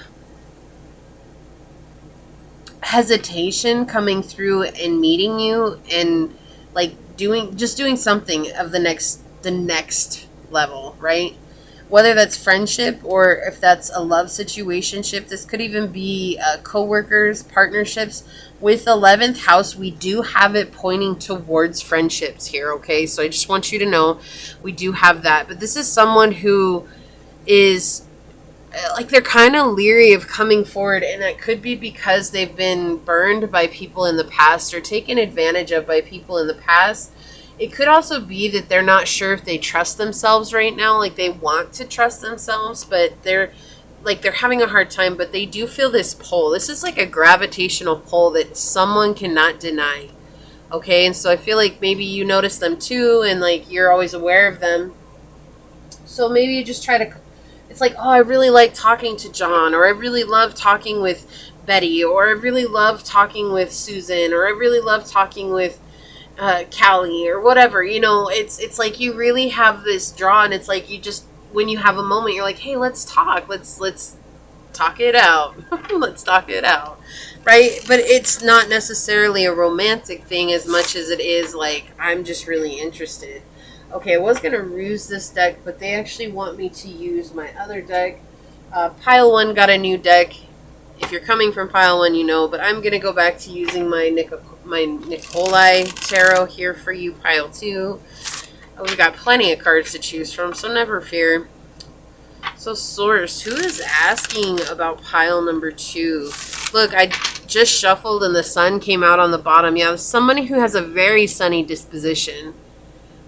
hesitation coming through in meeting you, and like doing something of the next level, right? Whether that's friendship or if that's a love situationship. This could even be co-workers, partnerships. With 11th house, we do have it pointing towards friendships here, okay? So I just want you to know we do have that. But this is someone who is like, they're kind of leery of coming forward, and that could be because they've been burned by people in the past or taken advantage of by people in the past. It could also be that they're not sure if they trust themselves right now. Like, they want to trust themselves, but they're having a hard time, but they do feel this pull. This is like a gravitational pull that someone cannot deny. Okay, and so I feel like maybe you notice them too, and like you're always aware of them. So maybe you just try to, it's like, oh, I really like talking to John, or I really love talking with Betty, or I really love talking with Susan, or I really love talking with Callie, or whatever. You know, it's like you really have this draw, and it's like you just, when you have a moment, you're like, hey, let's talk. Let's talk it out. Let's talk it out. Right? But it's not necessarily a romantic thing as much as it is like, I'm just really interested. Okay, I was going to use this deck, but they actually want me to use my other deck. Pile 1 got a new deck. If you're coming from Pile 1, you know, but I'm going to go back to using my Nikolai Tarot here for you, Pile 2. We've got plenty of cards to choose from, so never fear. So, Source, who is asking about Pile number 2? Look, I just shuffled and the sun came out on the bottom. Yeah, somebody who has a very sunny disposition.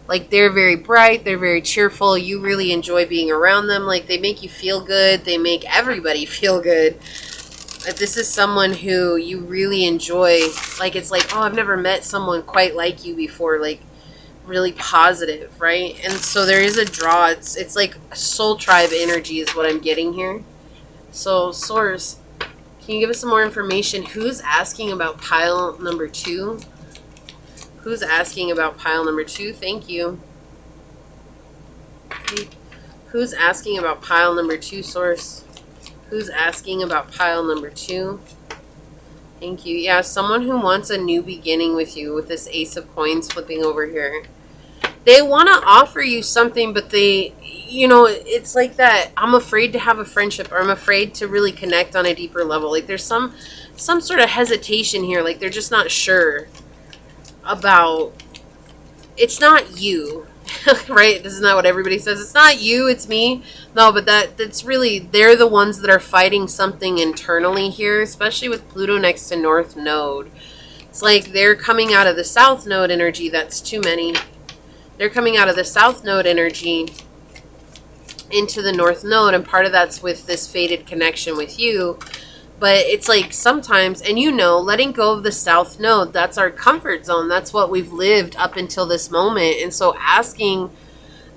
Like, they're very bright, they're very cheerful, you really enjoy being around them, like, they make you feel good, they make everybody feel good. If this is someone who you really enjoy, like, it's like, oh, I've never met someone quite like you before, like, really positive, right? And so there is a draw. It's like soul tribe energy is what I'm getting here. So, Source, can you give us some more information? Who's asking about pile number 2? Who's asking about pile number 2? Thank you. Okay. Who's asking about pile number 2, Source? Who's asking about pile number 2? Thank you. Yeah, someone who wants a new beginning with you with this Ace of Coins flipping over here. They want to offer you something, but they, you know, it's like that, I'm afraid to have a friendship, or I'm afraid to really connect on a deeper level. Like, there's some sort of hesitation here. Like, they're just not sure about, it's not you, right? This is not what everybody says. It's not you, it's me. No, but that's really, they're the ones that are fighting something internally here, especially with Pluto next to North Node. It's like they're coming out of the South Node energy. That's too many. They're coming out of the South Node energy into the North Node, and part of that's with this fated connection with you. But it's like sometimes, and you know, letting go of the South Node, that's our comfort zone. That's what we've lived up until this moment. And so asking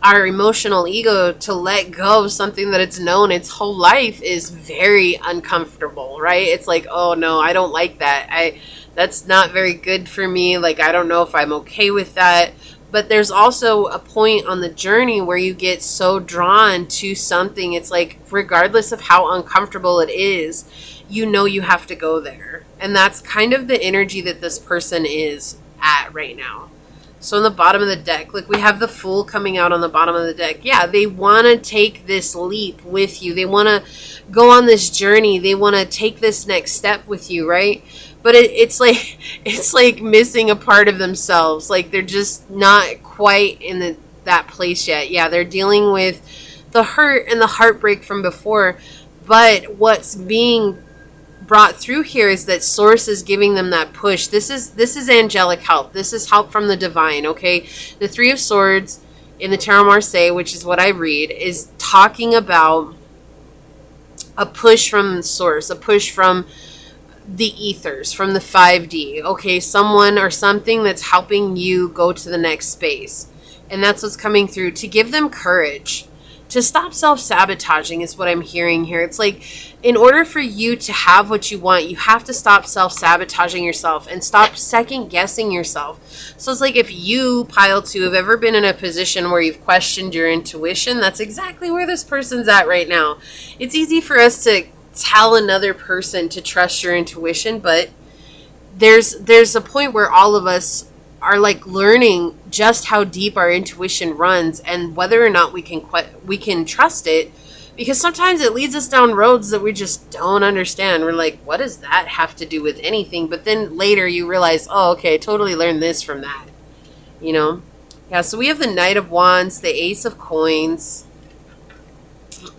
our emotional ego to let go of something that it's known its whole life is very uncomfortable, right? It's like, oh no, I don't like that. That's not very good for me. Like, I don't know if I'm okay with that. But there's also a point on the journey where you get so drawn to something. It's like, regardless of how uncomfortable it is, you know you have to go there. And that's kind of the energy that this person is at right now. So on the bottom of the deck, like, we have the Fool coming out on the bottom of the deck. Yeah, they want to take this leap with you. They want to go on this journey. They want to take this next step with you, right? But it's like missing a part of themselves. Like, they're just not quite in that place yet. Yeah, they're dealing with the hurt and the heartbreak from before. But what's being brought through here is that Source is giving them that push. This is angelic help. This is help from the divine, okay? The Three of Swords in the Tarot Marseille, which is what I read, is talking about a push from Source, a push from the ethers, from the 5D, okay? Someone or something that's helping you go to the next space. And that's what's coming through. To give them courage. To stop self-sabotaging is what I'm hearing here. It's like, in order for you to have what you want, you have to stop self-sabotaging yourself and stop second-guessing yourself. So it's like, if you, pile 2, have ever been in a position where you've questioned your intuition, that's exactly where this person's at right now. It's easy for us to tell another person to trust your intuition, but there's a point where all of us are like learning just how deep our intuition runs and whether or not we can trust it, because sometimes it leads us down roads that we just don't understand. We're like, what does that have to do with anything? But then later you realize, oh, okay, I totally learned this from that, you know? Yeah, so we have the Knight of Wands, the Ace of Coins,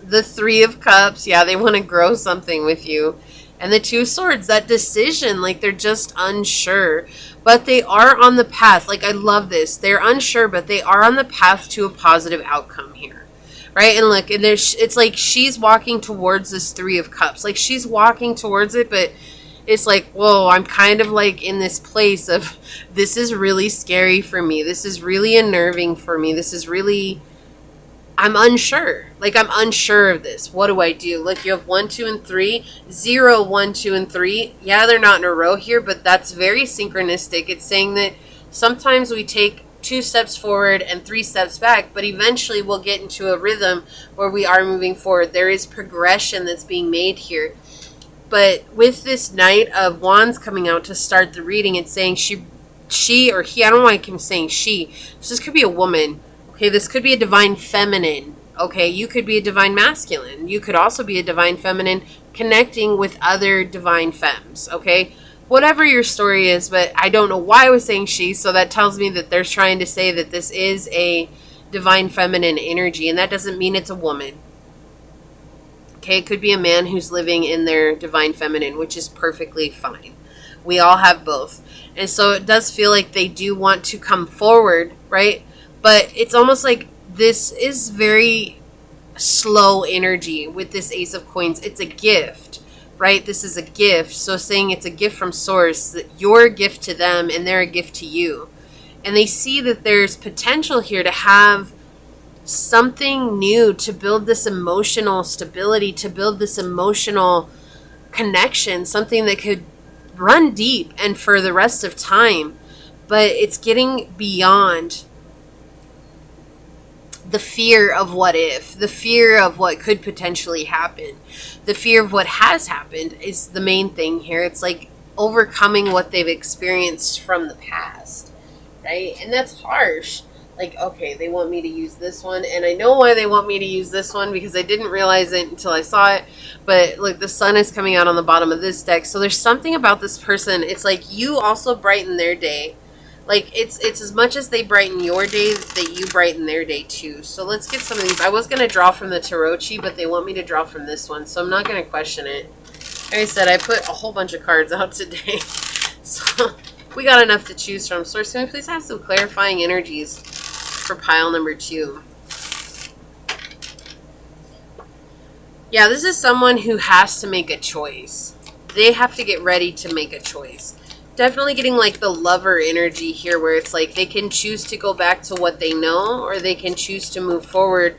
the Three of Cups. Yeah, they want to grow something with you. And the Two of Swords, that decision, like, they're just unsure. But they are on the path. Like, I love this. They're unsure, but they are on the path to a positive outcome here. Right? And look, and it's like she's walking towards this Three of Cups. Like, she's walking towards it, but it's like, whoa, I'm kind of like in this place of, this is really scary for me. This is really unnerving for me. This is really, I'm unsure. Like, I'm unsure of this. What do I do? Look, you have 1, 2, and 3. 0, 1, 2, and 3. Yeah, they're not in a row here, but that's very synchronistic. It's saying that sometimes we take 2 steps forward and 3 steps back, but eventually we'll get into a rhythm where we are moving forward. There is progression that's being made here. But with this Knight of Wands coming out to start the reading, it's saying she or he, I don't know why I keep saying she. So this could be a woman. Okay, this could be a divine feminine. Okay, you could be a divine masculine. You could also be a divine feminine connecting with other divine femmes. Okay, whatever your story is, but I don't know why I was saying she, so that tells me that they're trying to say that this is a divine feminine energy, and that doesn't mean it's a woman. Okay, it could be a man who's living in their divine feminine, which is perfectly fine. We all have both. And so it does feel like they do want to come forward, right? But it's almost like this is very slow energy with this Ace of Coins. It's a gift, right? This is a gift. So saying it's a gift from source, that you're a gift to them and they're a gift to you. And they see that there's potential here to have something new, to build this emotional stability, to build this emotional connection, something that could run deep and for the rest of time. But it's getting beyond the fear of what if, the fear of what could potentially happen, the fear of what has happened is the main thing here. It's like overcoming what they've experienced from the past, right? And that's harsh. Like, okay, they want me to use this one, and I know why they want me to use this one, because I didn't realize it until I saw it. But look, the sun is coming out on the bottom of this deck, so there's something about this person. It's like you also brighten their day. Like, it's as much as they brighten your day, that you brighten their day too. So let's get some of these. I was going to draw from the Tarot, but they want me to draw from this one, so I'm not going to question it. Like I said, I put a whole bunch of cards out today, so we got enough to choose from. Source, can we please have some clarifying energies for pile number 2? Yeah, this is someone who has to make a choice. They have to get ready to make a choice. Definitely getting like the lover energy here, where it's like they can choose to go back to what they know, or they can choose to move forward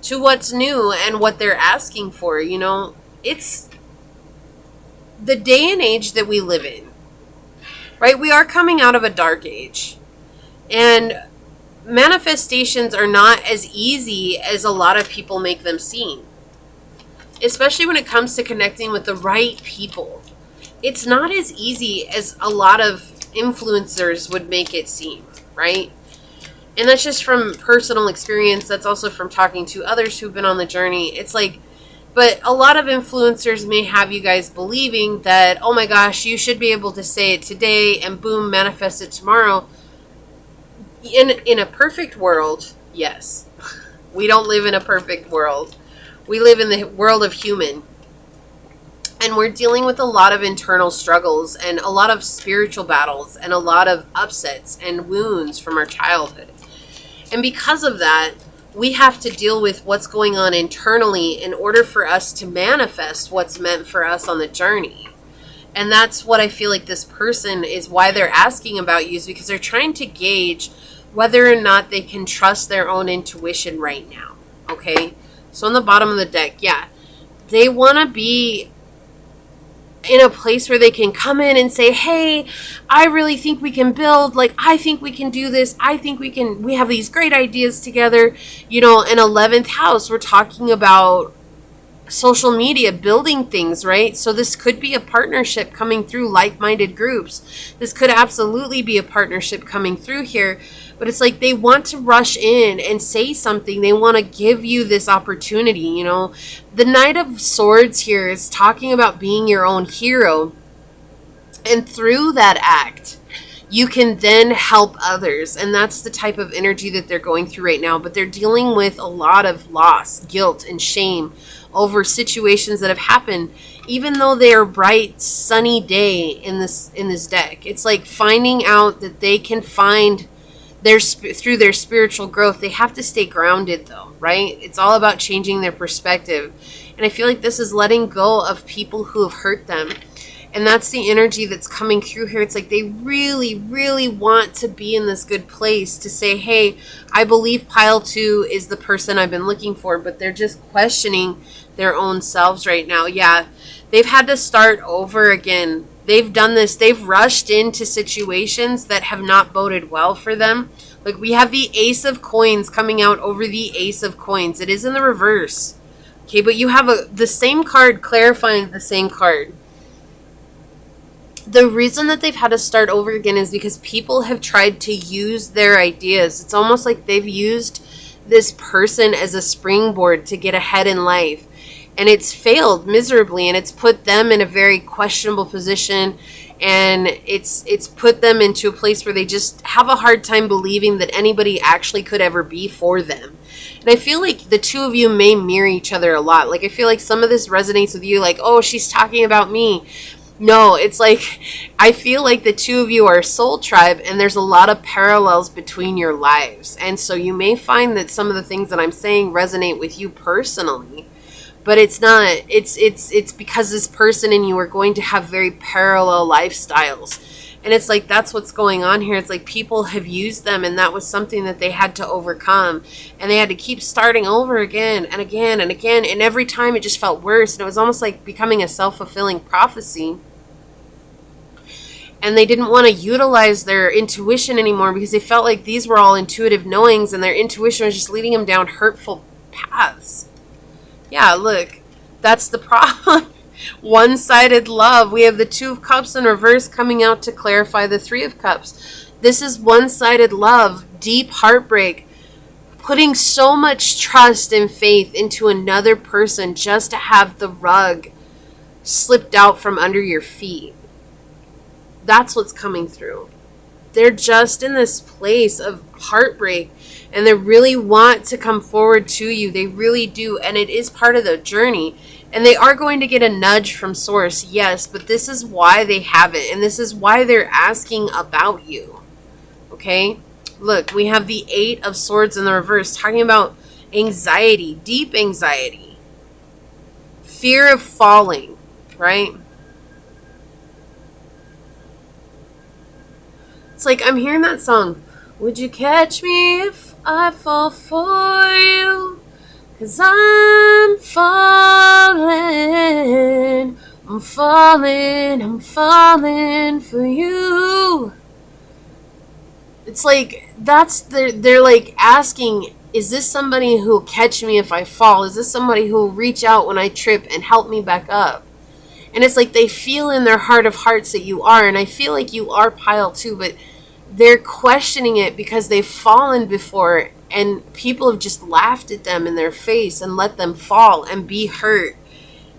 to what's new and what they're asking for. You know, it's the day and age that we live in, right? We are coming out of a dark age, and manifestations are not as easy as a lot of people make them seem, especially when it comes to connecting with the right people. It's not as easy as a lot of influencers would make it seem, right? And that's just from personal experience. That's also from talking to others who've been on the journey. It's like, but a lot of influencers may have you guys believing that, oh my gosh, you should be able to say it today and boom, manifest it tomorrow. In a perfect world, yes. We don't live in a perfect world. We live in the world of human. And we're dealing with a lot of internal struggles and a lot of spiritual battles and a lot of upsets and wounds from our childhood. And because of that, we have to deal with what's going on internally in order for us to manifest what's meant for us on the journey. And that's what I feel like this person is, why they're asking about you, is because they're trying to gauge whether or not they can trust their own intuition right now. Okay? So on the bottom of the deck, yeah, they want to be in a place where they can come in and say, hey, I really think we can build, like, I think we can do this, I think we have these great ideas together. You know, in 11th house, we're talking about social media, building things, right? So this could be a partnership coming through, like-minded groups. This could absolutely be a partnership coming through here. But it's like they want to rush in and say something. They want to give you this opportunity, you know. The Knight of Swords here is talking about being your own hero. And through that act, you can then help others. And that's the type of energy that they're going through right now. But they're dealing with a lot of loss, guilt, and shame over situations that have happened. Even though they are bright, sunny day in this deck, it's like finding out that they can find through their spiritual growth. They have to stay grounded though, right? It's all about changing their perspective. And I feel like this is letting go of people who have hurt them. And that's the energy that's coming through here. It's like they really, really want to be in this good place to say, hey, I believe pile 2 is the person I've been looking for, but they're just questioning their own selves right now. Yeah, they've had to start over again. They've done this. They've rushed into situations that have not boded well for them. Like, we have the Ace of Coins coming out over the Ace of Coins. It is in the reverse. Okay, but you have the same card clarifying the same card. The reason that they've had to start over again is because people have tried to use their ideas. It's almost like they've used this person as a springboard to get ahead in life. And it's failed miserably, and it's put them in a very questionable position, and it's put them into a place where they just have a hard time believing that anybody actually could ever be for them. And I feel like the two of you may mirror each other a lot. Like, I feel like some of this resonates with you, like, oh, she's talking about me. No, it's like, I feel like the two of you are a soul tribe, and there's a lot of parallels between your lives. And so you may find that some of the things that I'm saying resonate with you personally, but it's not, it's because this person and you are going to have very parallel lifestyles. And it's like, that's what's going on here. It's like people have used them, and that was something that they had to overcome. And they had to keep starting over again and again and again. And every time it just felt worse. And it was almost like becoming a self-fulfilling prophecy. And they didn't want to utilize their intuition anymore because they felt like these were all intuitive knowings, and their intuition was just leading them down hurtful paths. Yeah, look, that's the problem. One-sided love. We have the Two of Cups in reverse coming out to clarify the Three of Cups. This is one-sided love, deep heartbreak, putting so much trust and faith into another person just to have the rug slipped out from under your feet. That's what's coming through. They're just in this place of heartbreak, and they really want to come forward to you. They really do, and it is part of the journey. And they are going to get a nudge from source, yes, but this is why they have it, and this is why they're asking about you. Okay? Look, we have the Eight of Swords in the reverse, talking about anxiety, deep anxiety, fear of falling, right? It's like, I'm hearing that song, would you catch me if I fall for you? 'Cause I'm falling, I'm falling, I'm falling for you. It's like, they're like asking, is this somebody who'll catch me if I fall? Is this somebody who'll reach out when I trip and help me back up? And it's like they feel in their heart of hearts that you are, and I feel like you are Pile too, but they're questioning it because they've fallen before, and people have just laughed at them in their face and let them fall and be hurt.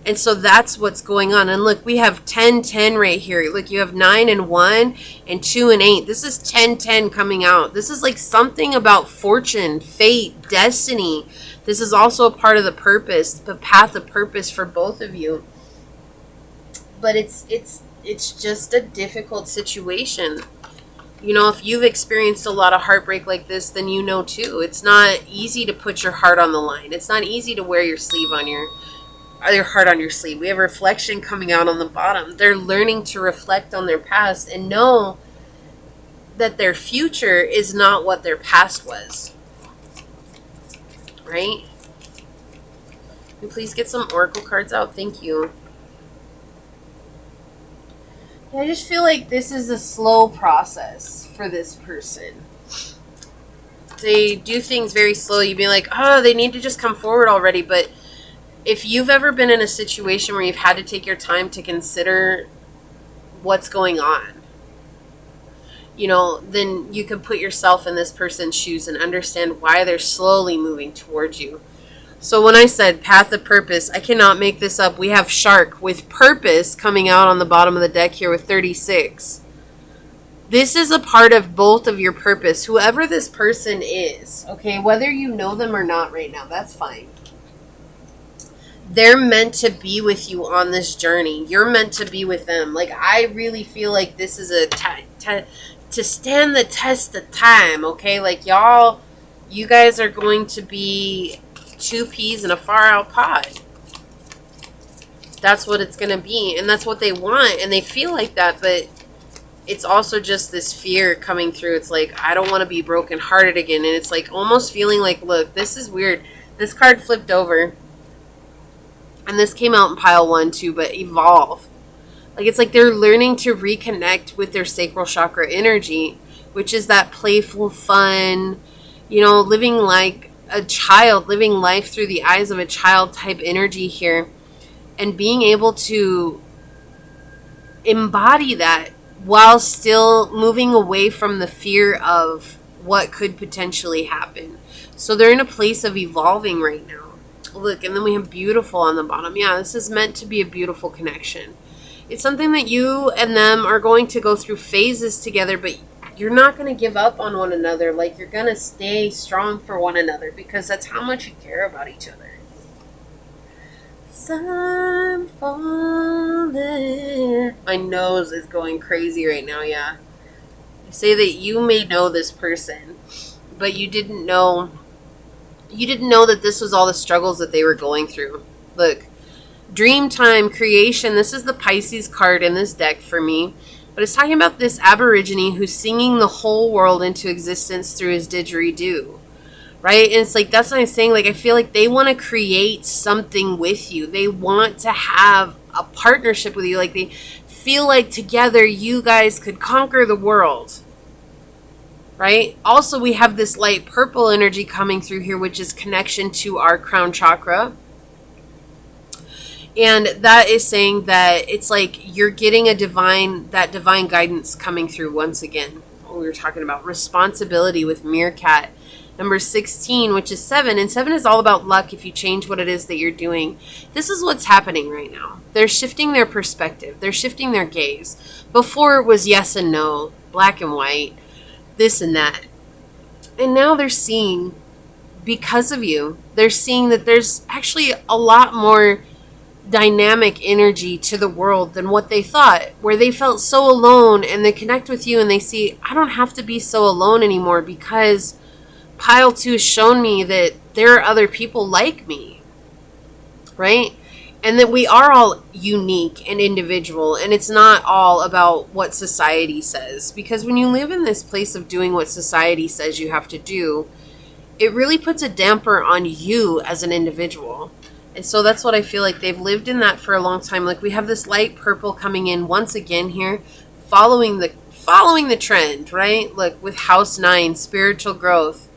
And so that's what's going on. And look, we have 10-10 right here. Look, you have 9 and 1 and 2 and 8. This is 10-10 coming out. This is like something about fortune, fate, destiny. This is also a part of the purpose, the path of purpose for both of you. But it's just a difficult situation. You know, if you've experienced a lot of heartbreak like this, then you know too. It's not easy to put your heart on the line. It's not easy to wear your sleeve on your heart on your sleeve. We have reflection coming out on the bottom. They're learning to reflect on their past and know that their future is not what their past was. Right? Can you please get some oracle cards out? Thank you. I just feel like this is a slow process for this person. They do things very slowly. You'd be like, oh, they need to just come forward already. But if you've ever been in a situation where you've had to take your time to consider what's going on, you know, then you can put yourself in this person's shoes and understand why they're slowly moving towards you. So when I said path of purpose, I cannot make this up. We have shark with purpose coming out on the bottom of the deck here with 36. This is a part of both of your purpose. Whoever this person is, okay, whether you know them or not right now, that's fine. They're meant to be with you on this journey. You're meant to be with them. Like, I really feel like this is a to stand the test of time, okay? Like, you guys are going to be two peas in a far out pod. That's what it's going to be, and that's what they want, and they feel like that, but it's also just this fear coming through. It's like, I don't want to be brokenhearted again, and it's like almost feeling like, look, this is weird. This card flipped over, and this came out in pile 1 too, but evolve. Like, it's like they're learning to reconnect with their sacral chakra energy, which is that playful, fun, you know, living like a child, living life through the eyes of a child type energy here, and being able to embody that while still moving away from the fear of what could potentially happen. So they're in a place of evolving right now. Look, and then we have beautiful on the bottom. Yeah, this is meant to be a beautiful connection. It's something that you and them are going to go through phases together, but you're not going to give up on one another. Like, you're going to stay strong for one another because that's how much you care about each other. I'm falling. My nose is going crazy right now, yeah. Say that you may know this person, but you didn't know that this was all the struggles that they were going through. Look, dream time, creation. This is the Pisces card in this deck for me. But it's talking about this Aborigine who's singing the whole world into existence through his didgeridoo. Right? And it's like, that's what I'm saying. Like, I feel like they want to create something with you. They want to have a partnership with you. Like, they feel like together you guys could conquer the world. Right? Also, we have this light purple energy coming through here, which is connection to our crown chakra. And that is saying that it's like you're getting that divine guidance coming through once again. What we were talking about, responsibility with Meerkat. Number 16, which is 7. And 7 is all about luck if you change what it is that you're doing. This is what's happening right now. They're shifting their perspective. They're shifting their gaze. Before it was yes and no, black and white, this and that. And now they're seeing, because of you, they're seeing that there's actually a lot more dynamic energy to the world than what they thought, where they felt so alone, and they connect with you and they see, I don't have to be so alone anymore because Pile 2 has shown me that there are other people like me, right? And that we are all unique and individual, and it's not all about what society says. Because when you live in this place of doing what society says you have to do, it really puts a damper on you as an individual. And so that's what I feel like. They've lived in that for a long time. Like, we have this light purple coming in once again here, following the trend, right? Look, with House 9, spiritual growth.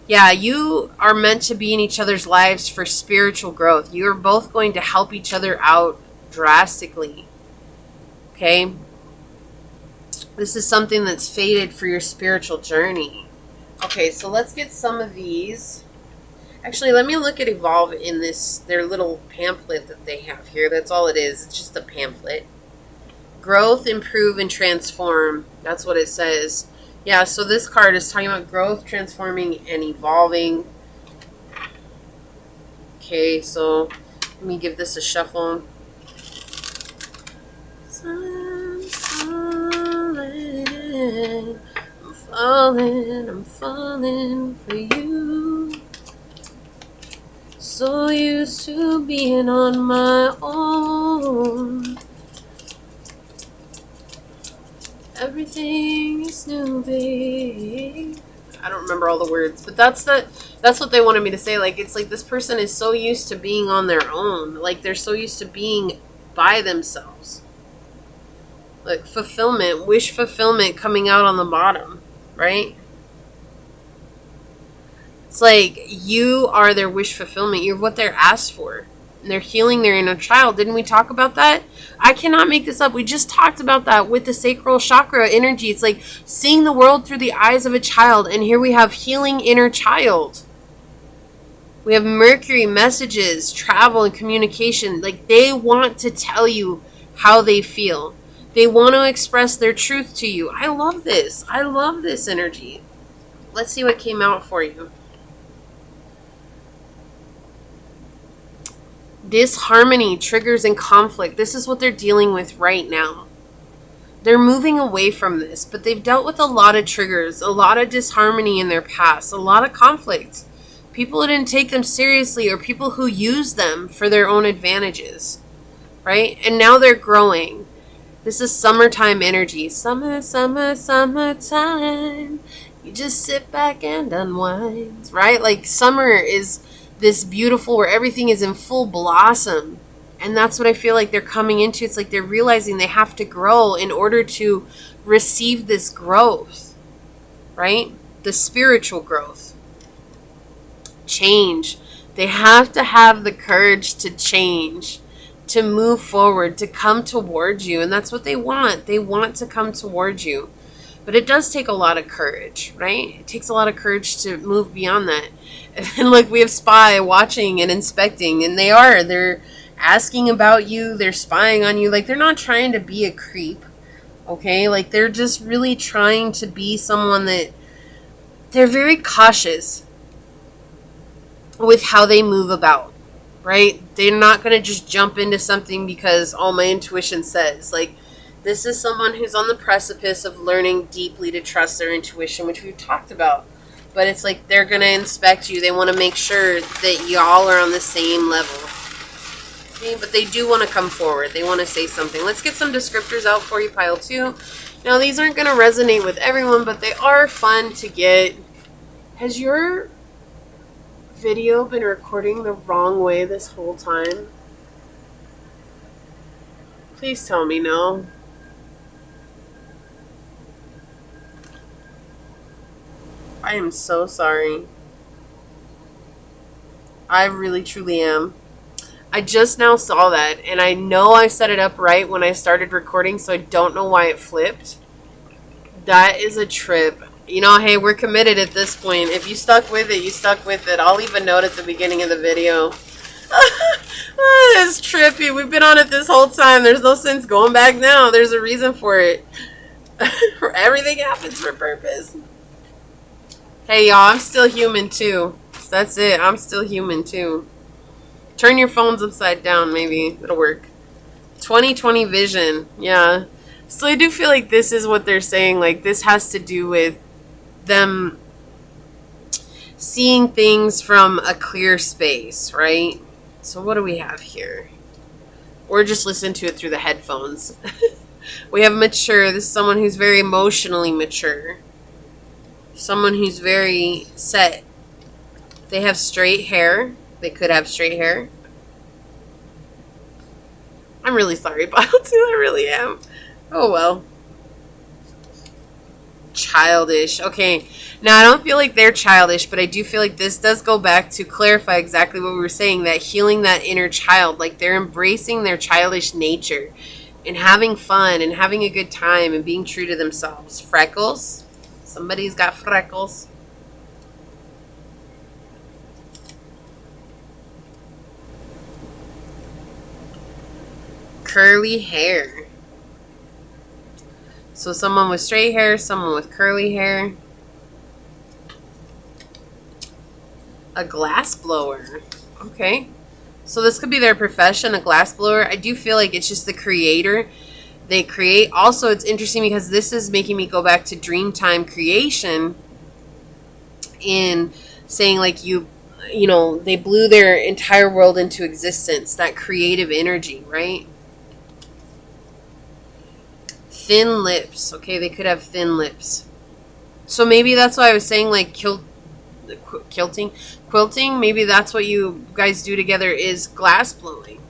Yeah, you are meant to be in each other's lives for spiritual growth. You are both going to help each other out drastically. Okay? This is something that's fated for your spiritual journey. Okay, so let's get some of these. Actually, let me look at Evolve in their little pamphlet that they have here. That's all it is. It's just a pamphlet. Growth, improve, and transform. That's what it says. Yeah, so this card is talking about growth, transforming, and evolving. Okay, so let me give this a shuffle. I'm falling for you. So used to being on my own. Everything is new, babe. I don't remember all the words, but that's what they wanted me to say. Like, it's like this person is so used to being on their own. Like, they're so used to being by themselves. Like, fulfillment, wish fulfillment coming out on the bottom, right? It's like you are their wish fulfillment. You're what they're asked for. And they're healing their inner child. Didn't we talk about that? I cannot make this up. We just talked about that with the sacral chakra energy. It's like seeing the world through the eyes of a child. And here we have healing inner child. We have Mercury, messages, travel, and communication. Like, they want to tell you how they feel. They want to express their truth to you. I love this. I love this energy. Let's see what came out for you. Disharmony, triggers, and conflict. This is what they're dealing with right now. They're moving away from this, but they've dealt with a lot of triggers, a lot of disharmony in their past, a lot of conflict. People who didn't take them seriously, or people who use them for their own advantages, right? And now they're growing. This is summertime energy. Summer, summer, summertime. You just sit back and unwind, right? Like, summer is this beautiful, where everything is in full blossom. And that's what I feel like they're coming into. It's like they're realizing they have to grow in order to receive this growth, right? The spiritual growth. Change. They have to have the courage to change, to move forward, to come towards you. And that's what they want. They want to come towards you. But it does take a lot of courage, right? It takes a lot of courage to move beyond that. And look, we have spy watching and inspecting, and they're asking about you, they're spying on you. Like, they're not trying to be a creep, okay? Like, they're just really trying to be someone that they're very cautious with how they move about, right? They're not going to just jump into something because all my intuition says. Like, this is someone who's on the precipice of learning deeply to trust their intuition, which we've talked about. But it's like they're going to inspect you. They want to make sure that y'all are on the same level. Okay? But they do want to come forward. They want to say something. Let's get some descriptors out for you, pile 2. Now, these aren't going to resonate with everyone, but they are fun to get. Has your video been recording the wrong way this whole time? Please tell me no. I am so sorry. I really truly am. I just now saw that, and I know I set it up right when I started recording, so I don't know why it flipped. That is a trip. You know, hey, we're committed at this point. If you stuck with it, you stuck with it. I'll leave a note at the beginning of the video. Oh, that's trippy. We've been on it this whole time. There's no sense going back now. There's a reason for it. Everything happens for purpose. Hey, y'all, I'm still human, too. That's it. I'm still human, too. Turn your phones upside down, maybe. It'll work. 20/20 vision. Yeah. So I do feel like this is what they're saying. Like, this has to do with them seeing things from a clear space, right? So what do we have here? Or just listen to it through the headphones. We have mature. This is someone who's very emotionally mature. Someone who's very set. They have straight hair. They could have straight hair. I'm really sorry, Pile 2. I really am. Oh, well. Childish. Okay. Now, I don't feel like they're childish, but I do feel like this does go back to clarify exactly what we were saying, that healing that inner child. Like, they're embracing their childish nature and having fun and having a good time and being true to themselves. Freckles. Somebody's got freckles. Curly hair. So someone with straight hair, someone with curly hair. A glass blower. Okay. So this could be their profession, a glass blower. I do feel like it's just the creator. They create. Also, it's interesting because this is making me go back to Dreamtime creation in saying like you know, they blew their entire world into existence. That creative energy, right? Thin lips. Okay, they could have thin lips. So maybe that's why I was saying like quilting. Maybe that's what you guys do together, is glass blowing.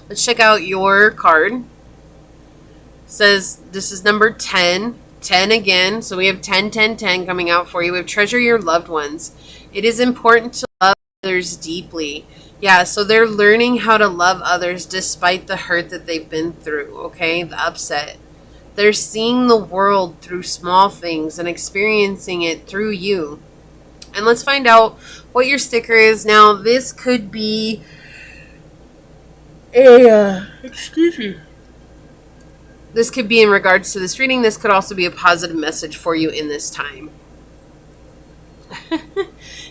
Let's check out your card. It says this is number 10. 10 again. So we have 10, 10, 10 coming out for you. We have treasure your loved ones. It is important to love others deeply. Yeah, so they're learning how to love others despite the hurt that they've been through, okay? The upset. They're seeing the world through small things and experiencing it through you. And let's find out what your sticker is. Now, this could be excuse me. This could be in regards to this reading. This could also be a positive message for you in this time.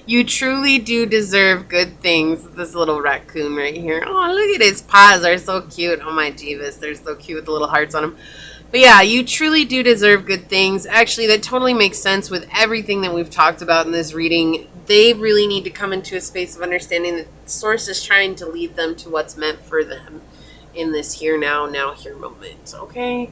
You truly do deserve good things. This little raccoon right here. Oh, look at his paws. They're so cute. Oh, my Jeeves. They're so cute with the little hearts on them. But yeah, you truly do deserve good things. Actually, that totally makes sense with everything that we've talked about in this reading. They really need to come into a space of understanding that Source is trying to lead them to what's meant for them in this here, now, here moment. Okay?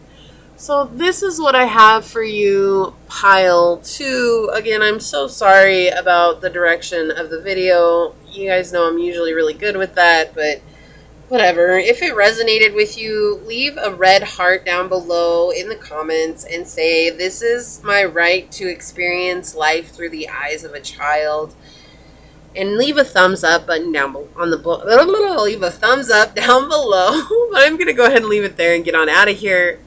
So this is what I have for you, Pile 2. Again, I'm so sorry about the direction of the video. You guys know I'm usually really good with that, but whatever. If it resonated with you, leave a red heart down below in the comments and say, this is my right to experience life through the eyes of a child. And leave a thumbs up button down on the leave a thumbs up down below. But I'm going to go ahead and leave it there and get on out of here.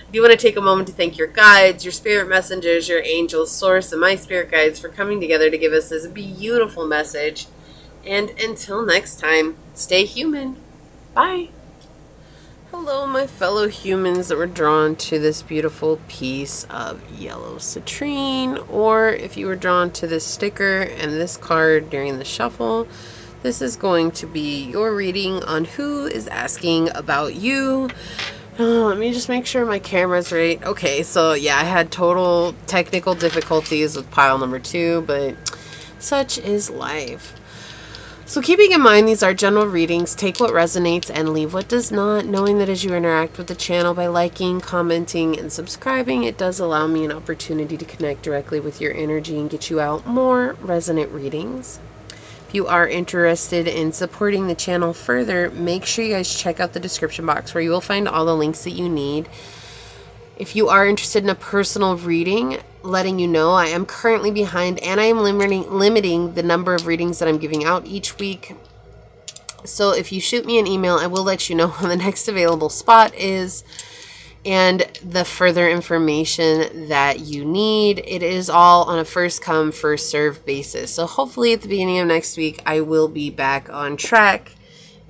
I do want to take a moment to thank your guides, your spirit messengers, your angels, Source, and my spirit guides for coming together to give us this beautiful message. And until next time, stay human. Bye. Hello, my fellow humans that were drawn to this beautiful piece of yellow citrine, or if you were drawn to this sticker and this card during the shuffle, this is going to be your reading on who is asking about you. Let me just make sure my camera's right. Okay, so yeah, I had total technical difficulties with pile number 2, but such is life. So keeping in mind these are general readings, take what resonates and leave what does not, knowing that as you interact with the channel by liking, commenting, and subscribing, it does allow me an opportunity to connect directly with your energy and get you out more resonant readings. If you are interested in supporting the channel further, make sure you guys check out the description box where you will find all the links that you need. If you are interested in a personal reading, letting you know I am currently behind and I am limiting the number of readings that I'm giving out each week. So if you shoot me an email, I will let you know when the next available spot is and the further information that you need. It is all on a first come, first serve basis. So hopefully at the beginning of next week, I will be back on track.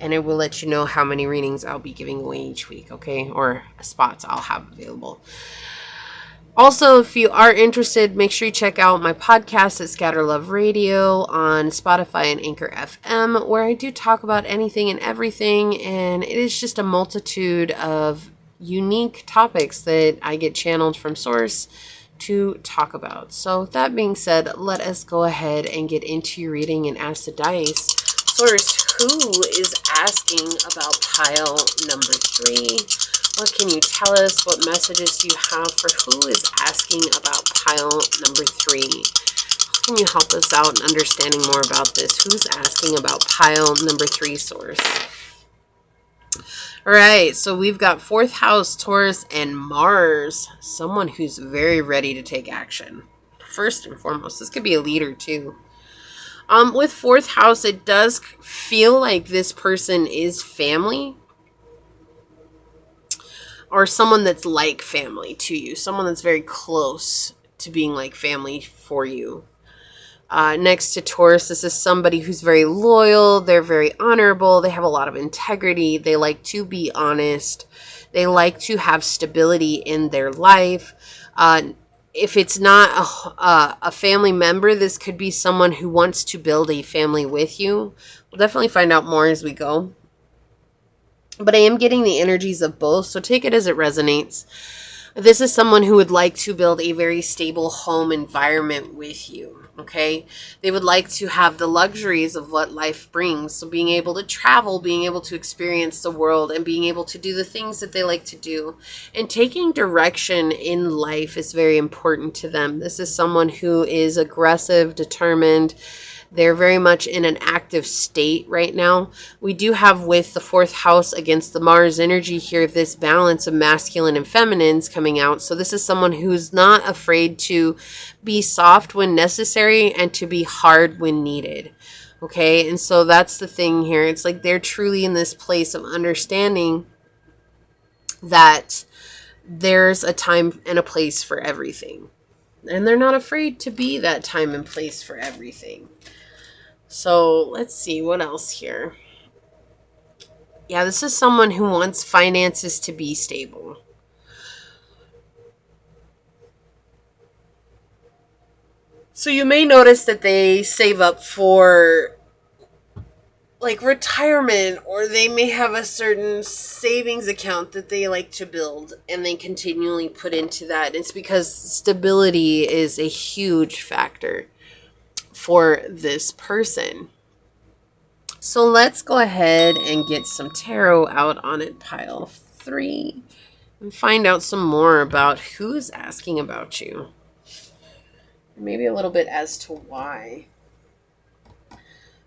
And I will let you know how many readings I'll be giving away each week, okay? Or spots I'll have available. Also, if you are interested, make sure you check out my podcast at Scatter Love Radio on Spotify and Anchor FM, where I do talk about anything and everything. And it is just a multitude of unique topics that I get channeled from source to talk about. So with that being said, let us go ahead and get into your reading and ask the dice. Source, who is asking about pile number 3? What can you tell us? What messages do you have for who is asking about pile number 3? How can you help us out in understanding more about this? Who's asking about pile number 3, source? All right, so we've got 4th house, Taurus, and Mars. Someone who's very ready to take action. First and foremost, this could be a leader too. With 4th house, it does feel like this person is family or someone that's like family to you. Someone that's very close to being like family for you. Next to Taurus, this is somebody who's very loyal. They're very honorable. They have a lot of integrity. They like to be honest. They like to have stability in their life. If it's not a family member, this could be someone who wants to build a family with you. We'll definitely find out more as we go. But I am getting the energies of both, so take it as it resonates. This is someone who would like to build a very stable home environment with you, okay? They would like to have the luxuries of what life brings. So being able to travel, being able to experience the world, and being able to do the things that they like to do. And taking direction in life is very important to them. This is someone who is aggressive, determined. They're very much in an active state right now. We do have with the 4th house against the Mars energy here, this balance of masculine and feminines coming out. So this is someone who's not afraid to be soft when necessary and to be hard when needed. Okay, and so that's the thing here. It's like they're truly in this place of understanding that there's a time and a place for everything. And they're not afraid to be that time and place for everything. So let's see what else here. Yeah, this is someone who wants finances to be stable. So you may notice that they save up for like retirement, or they may have a certain savings account that they like to build and they continually put into that. It's because stability is a huge factor for this person. So let's go ahead and get some tarot out on it, pile 3, and find out some more about who's asking about you. Maybe a little bit as to why.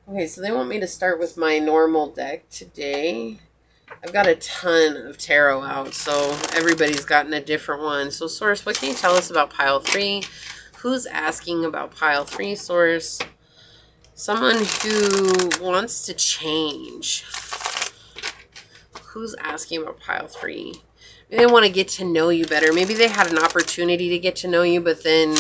Okay, so they want me to start with my normal deck today. I've got a ton of tarot out, so everybody's gotten a different one. So source, what can you tell us about pile 3? Who's asking about pile 3, source? Someone who wants to change. Who's asking about pile 3? Maybe they want to get to know you better. Maybe they had an opportunity to get to know you, but then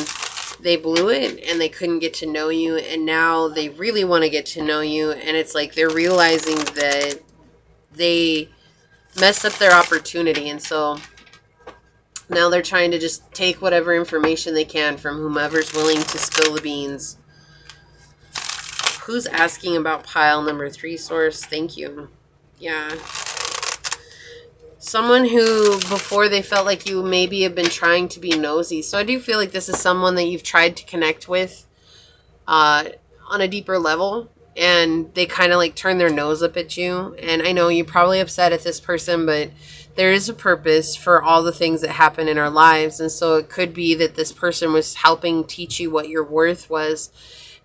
they blew it and they couldn't get to know you. And now they really want to get to know you. And it's like they're realizing that they messed up their opportunity. And so now they're trying to just take whatever information they can from whomever's willing to spill the beans. Who's asking about pile number 3, source? Thank you. Yeah. Someone who, before, they felt like you maybe have been trying to be nosy. So I do feel like this is someone that you've tried to connect with on a deeper level. And they kind of like turn their nose up at you. And I know you're probably upset at this person, but there is a purpose for all the things that happen in our lives. And so it could be that this person was helping teach you what your worth was.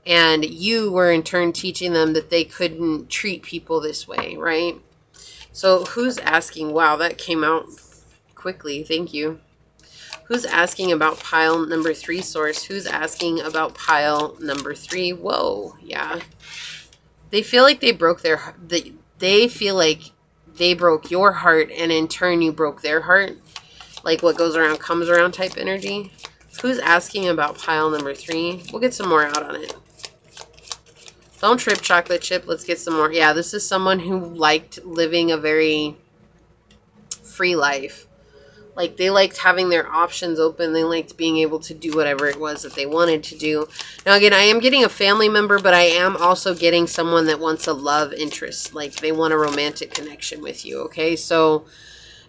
And you were in turn teaching them that they couldn't treat people this way, right? So who's asking? Wow, that came out quickly. Thank you. Who's asking about pile number 3, source? Who's asking about pile number 3? Whoa, yeah. They feel like they broke their... They feel like they broke your heart, and in turn you broke their heart. Like what goes around comes around type energy. Who's asking about pile number 3? We'll get some more out on it. Don't trip, chocolate chip. Let's get some more. Yeah, this is someone who liked living a very free life. Like, they liked having their options open. They liked being able to do whatever it was that they wanted to do. Now, again, I am getting a family member, but I am also getting someone that wants a love interest. Like, they want a romantic connection with you, okay? So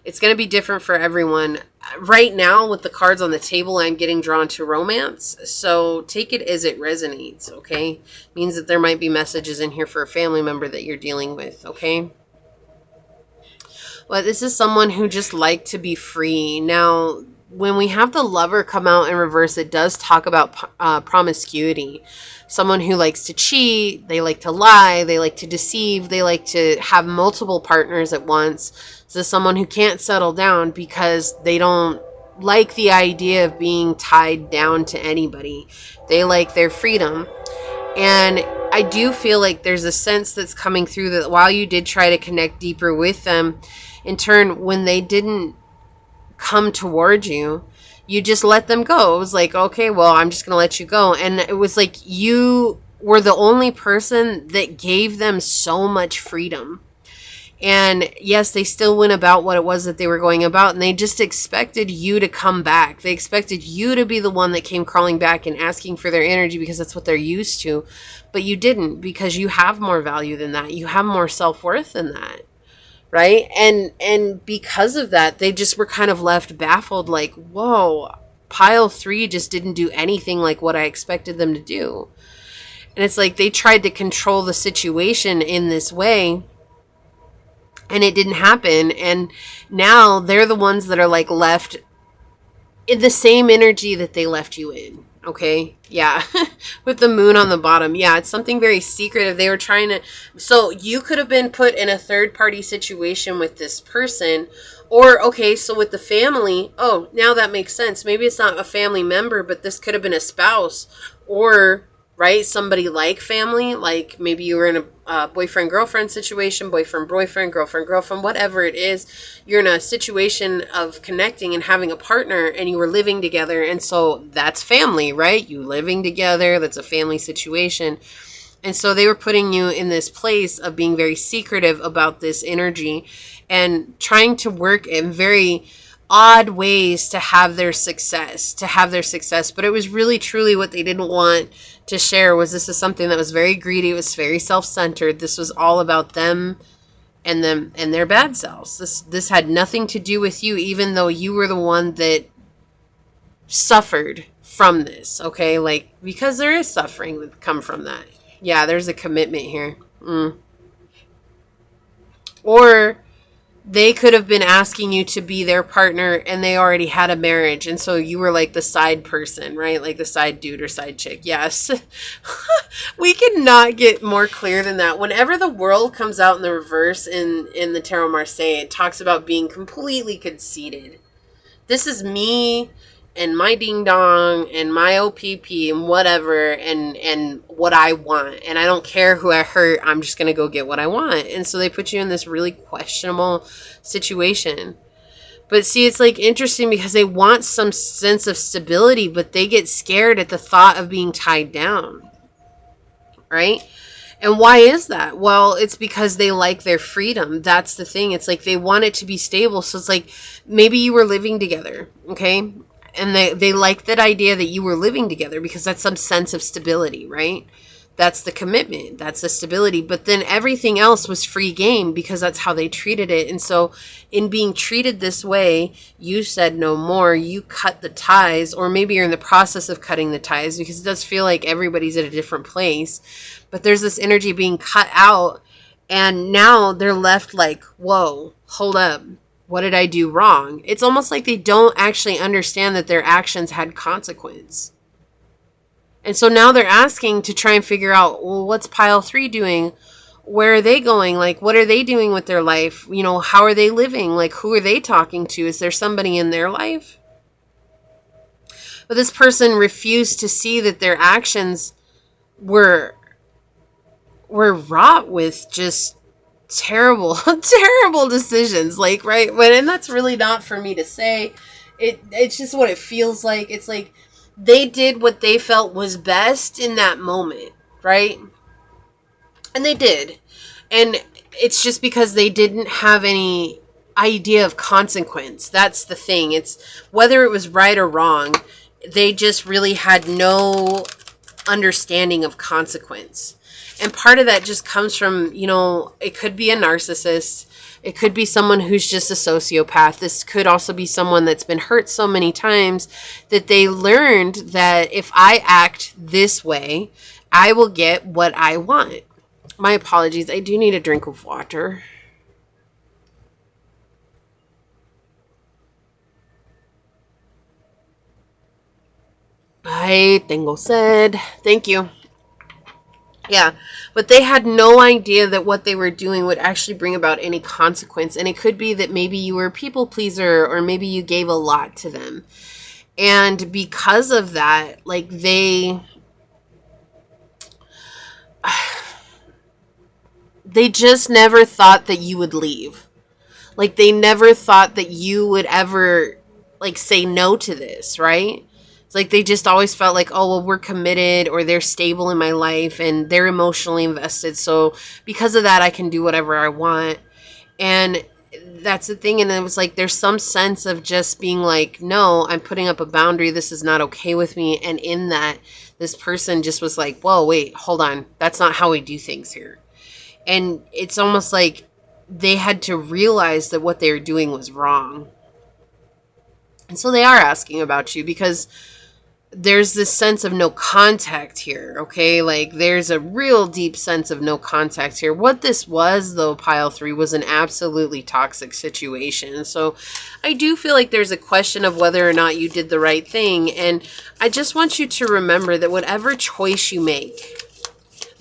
it's going to be different for everyone. Right now, with the cards on the table, I'm getting drawn to romance. So take it as it resonates, okay? Means that there might be messages in here for a family member that you're dealing with, okay? But this is someone who just liked to be free. Now, when we have the Lover come out in reverse, it does talk about promiscuity. Someone who likes to cheat, they like to lie, they like to deceive, they like to have multiple partners at once. So someone who can't settle down because they don't like the idea of being tied down to anybody. They like their freedom. And I do feel like there's a sense that's coming through that while you did try to connect deeper with them, in turn, when they didn't come towards you, you just let them go. It was like, okay, well, I'm just going to let you go. And it was like you were the only person that gave them so much freedom. And yes, they still went about what it was that they were going about, and they just expected you to come back. They expected you to be the one that came crawling back and asking for their energy because that's what they're used to. But you didn't, because you have more value than that. You have more self-worth than that. Right? And because of that, they just were kind of left baffled, like, whoa, pile 3 just didn't do anything like what I expected them to do. And it's like they tried to control the situation in this way, and it didn't happen. And now they're the ones that are like left in the same energy that they left you in. Okay. Yeah. With the moon on the bottom. Yeah. It's something very secretive. They were trying to, so you could have been put in a third party situation with this person, or, okay, so with the family, oh, now that makes sense. Maybe it's not a family member, but this could have been a spouse, or, right, somebody like family, like maybe you were in a boyfriend-girlfriend situation, boyfriend-boyfriend, girlfriend-girlfriend, whatever it is. You're in a situation of connecting and having a partner, and you were living together, and so that's family, right? You living together, that's a family situation. And so they were putting you in this place of being very secretive about this energy and trying to work in very odd ways to have their success, But it was really, truly what they didn't want to share was this is something that was very greedy. It was very self-centered. This was all about them and their bad selves. This had nothing to do with you, even though you were the one that suffered from this, okay? Like, because there is suffering that come from that. Yeah, there's a commitment here. Or they could have been asking you to be their partner and they already had a marriage. And so you were like the side person, right? Like the side dude or side chick. Yes. We cannot get more clear than that. Whenever the world comes out in the reverse in the Tarot Marseille, it talks about being completely conceited. This is me and my ding dong and my OPP and whatever and what I want. And I don't care who I hurt. I'm just going to go get what I want. And so they put you in this really questionable situation. But see, it's like interesting because they want some sense of stability, but they get scared at the thought of being tied down. Right? And why is that? Well, it's because they like their freedom. That's the thing. It's like they want it to be stable. So it's like maybe you were living together, okay? And they like that idea that you were living together because that's some sense of stability, right? That's the commitment. That's the stability. But then everything else was free game because that's how they treated it. And so in being treated this way, you said no more. You cut the ties, or maybe you're in the process of cutting the ties because it does feel like everybody's at a different place. But there's this energy being cut out. And now they're left like, whoa, hold up. What did I do wrong? It's almost like they don't actually understand that their actions had consequence. And so now they're asking to try and figure out, well, what's pile 3 doing? Where are they going? Like, what are they doing with their life? You know, how are they living? Like, who are they talking to? Is there somebody in their life? But this person refused to see that their actions were wrought with just terrible, terrible decisions. Like, right? And that's really not for me to say. It's just what it feels like. It's like, they did what they felt was best in that moment, right? And they did. And it's just because they didn't have any idea of consequence. That's the thing. It's whether it was right or wrong, they just really had no understanding of consequence. And part of that just comes from, you know, it could be a narcissist. It could be someone who's just a sociopath. This could also be someone that's been hurt so many times that they learned that if I act this way, I will get what I want. My apologies. I do need a drink of water. I tengo sed. Thank you. Yeah, but they had no idea that what they were doing would actually bring about any consequence. And it could be that maybe you were a people pleaser, or maybe you gave a lot to them. And because of that, like they just never thought that you would leave. Like they never thought that you would ever like say no to this, right? It's like they just always felt like, oh, well, we're committed, or they're stable in my life and they're emotionally invested. So because of that, I can do whatever I want. And that's the thing. And it was like, there's some sense of just being like, no, I'm putting up a boundary. This is not okay with me. And in that, this person just was like, whoa, wait, hold on. That's not how we do things here. And it's almost like they had to realize that what they were doing was wrong. And so they are asking about you because there's this sense of no contact here, okay? Like, there's a real deep sense of no contact here. What this was, though, pile 3, was an absolutely toxic situation. So I do feel like there's a question of whether or not you did the right thing. And I just want you to remember that whatever choice you make,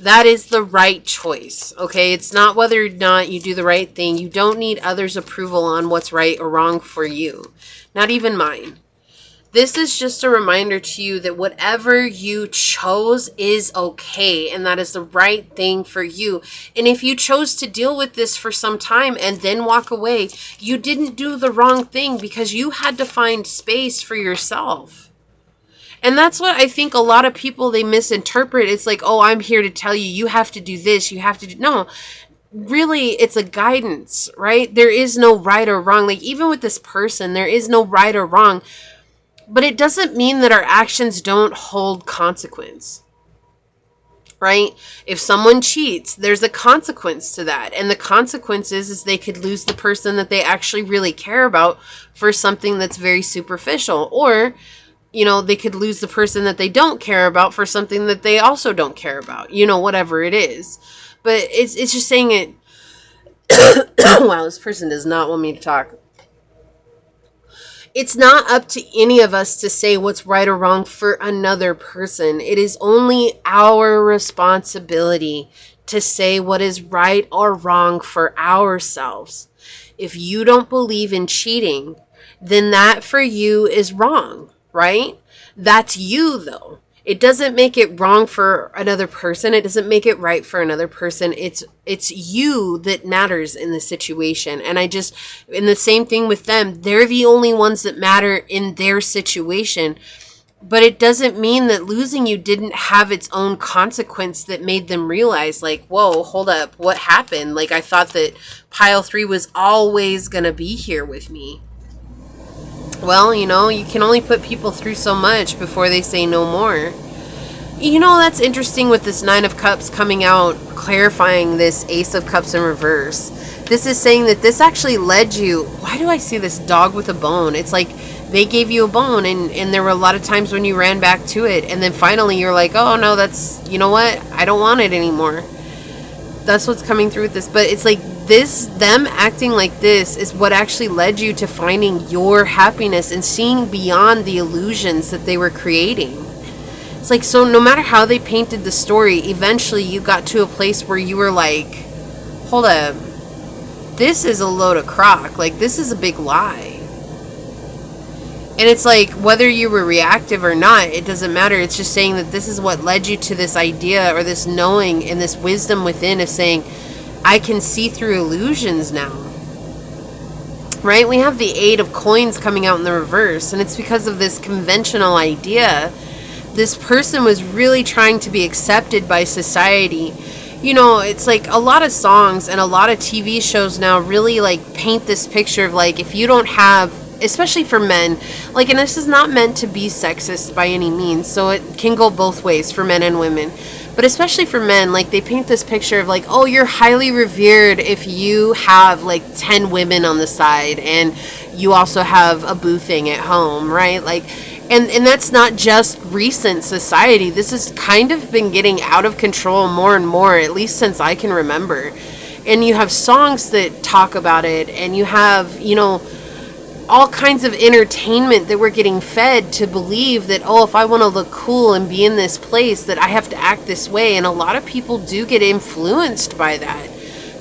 that is the right choice, okay? It's not whether or not you do the right thing. You don't need others' approval on what's right or wrong for you. Not even mine. This is just a reminder to you that whatever you chose is okay, and that is the right thing for you. And if you chose to deal with this for some time and then walk away, you didn't do the wrong thing because you had to find space for yourself. And that's what I think a lot of people, they misinterpret. It's like, oh, I'm here to tell you, you have to do this, you have to do... No, really, it's a guidance, right? There is no right or wrong. Like, even with this person, there is no right or wrong. But it doesn't mean that our actions don't hold consequence, right? If someone cheats, there's a consequence to that. And the consequence is they could lose the person that they actually really care about for something that's very superficial. Or, you know, they could lose the person that they don't care about for something that they also don't care about. You know, whatever it is. But it's just saying it... Wow, this person does not want me to talk. It's not up to any of us to say what's right or wrong for another person. It is only our responsibility to say what is right or wrong for ourselves. If you don't believe in cheating, then that for you is wrong, right? That's you, though. It doesn't make it wrong for another person. It doesn't make it right for another person. It's you that matters in the situation. And the same thing with them. They're the only ones that matter in their situation. But it doesn't mean that losing you didn't have its own consequence that made them realize, like, whoa, hold up, what happened? Like, I thought that pile 3 was always going to be here with me. Well, you know, you can only put people through so much before they say no more. You know, that's interesting with this 9 of Cups coming out, clarifying this Ace of Cups in reverse. This is saying that this actually led you. Why do I see this dog with a bone? It's like they gave you a bone, and there were a lot of times when you ran back to it, and then finally you're like, oh no, that's, you know what, I don't want it anymore. That's what's coming through with this. But it's like this, them acting like this is what actually led you to finding your happiness and seeing beyond the illusions that they were creating. It's like, so no matter how they painted the story, eventually you got to a place where you were like, hold up, this is a load of crock. Like, this is a big lie. And it's like, whether you were reactive or not, it doesn't matter. It's just saying that this is what led you to this idea or this knowing and this wisdom within of saying, I can see through illusions now. Right? We have the 8 of Coins coming out in the reverse, and it's because of this conventional idea. This person was really trying to be accepted by society. You know, it's like a lot of songs and a lot of TV shows now really like paint this picture of like, if you don't have, especially for men, like, and this is not meant to be sexist by any means, so it can go both ways for men and women, but especially for men, like, they paint this picture of like, oh, you're highly revered if you have like 10 women on the side and you also have a boo thing at home, right? Like, and that's not just recent society. This has kind of been getting out of control more and more, at least since I can remember. And you have songs that talk about it, and you have, you know, all kinds of entertainment that we're getting fed to believe that, oh, if I want to look cool and be in this place, that I have to act this way. And a lot of people do get influenced by that.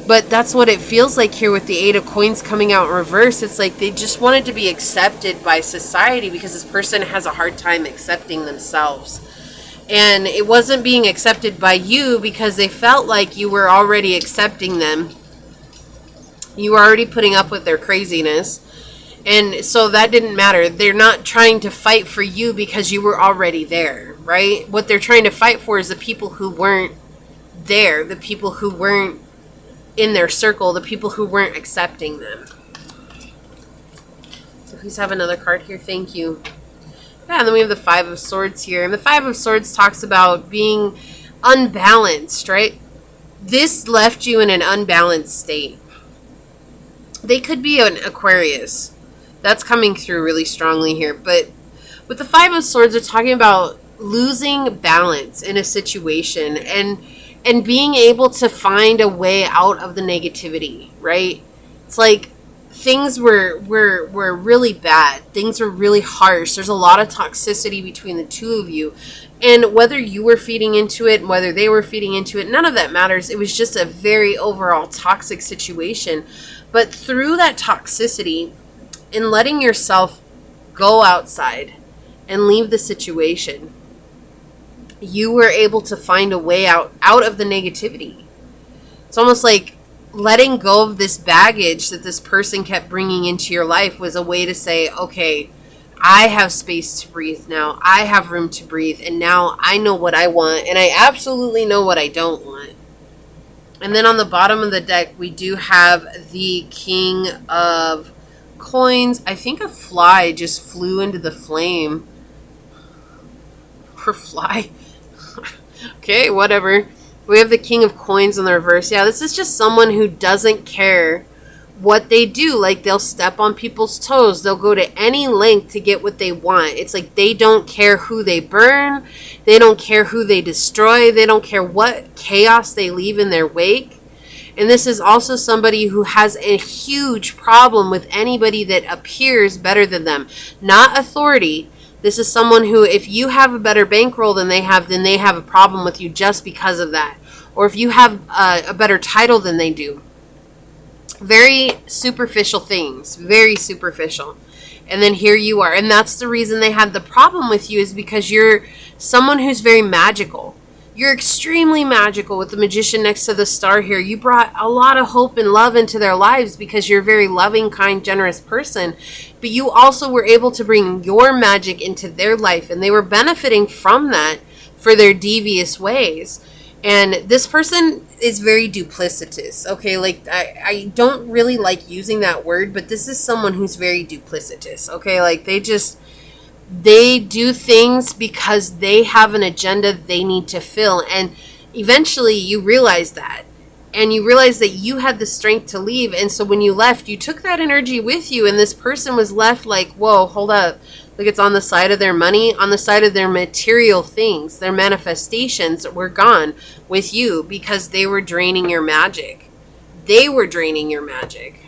But that's what it feels like here with the 8 of Coins coming out in reverse. It's like they just wanted to be accepted by society because this person has a hard time accepting themselves. And it wasn't being accepted by you because they felt like you were already accepting them. You were already putting up with their craziness. And so that didn't matter. They're not trying to fight for you because you were already there, right? What they're trying to fight for is the people who weren't there, the people who weren't in their circle, the people who weren't accepting them. So please have another card here. Thank you. Yeah, and then we have the 5 of Swords here. And the 5 of Swords talks about being unbalanced, right? This left you in an unbalanced state. They could be an Aquarius. That's coming through really strongly here. But with the 5 of Swords, they're talking about losing balance in a situation and being able to find a way out of the negativity, right? It's like things were really bad. Things were really harsh. There's a lot of toxicity between the two of you. And whether you were feeding into it, whether they were feeding into it, none of that matters. It was just a very overall toxic situation. But through that toxicity, in letting yourself go outside and leave the situation, you were able to find a way out of the negativity. It's almost like letting go of this baggage that this person kept bringing into your life was a way to say, okay, I have space to breathe now. I have room to breathe. And now I know what I want. And I absolutely know what I don't want. And then on the bottom of the deck, we do have the King of Coins. I think a fly just flew into the flame. Poor fly. Okay, whatever. We have the King of Coins in the reverse. Yeah, this is just someone who doesn't care what they do. Like, they'll step on people's toes. They'll go to any length to get what they want. It's like they don't care who they burn. They don't care who they destroy. They don't care what chaos they leave in their wake. And this is also somebody who has a huge problem with anybody that appears better than them. Not authority. This is someone who, if you have a better bankroll than they have a problem with you just because of that. Or if you have a better title than they do. Very superficial things. Very superficial. And then here you are. And that's the reason they had the problem with you, is because you're someone who's very magical. You're extremely magical with the Magician next to the star here. You brought a lot of hope and love into their lives because you're a very loving, kind, generous person. But you also were able to bring your magic into their life, and they were benefiting from that for their devious ways. And this person is very duplicitous, okay? Like, I don't really like using that word, but this is someone who's very duplicitous, okay? Like, they do things because they have an agenda they need to fill. And eventually you realize that. And you realize that you had the strength to leave. And so when you left, you took that energy with you. And this person was left like, whoa, hold up. Like, it's on the side of their money, on the side of their material things, their manifestations were gone with you because they were draining your magic. They were draining your magic.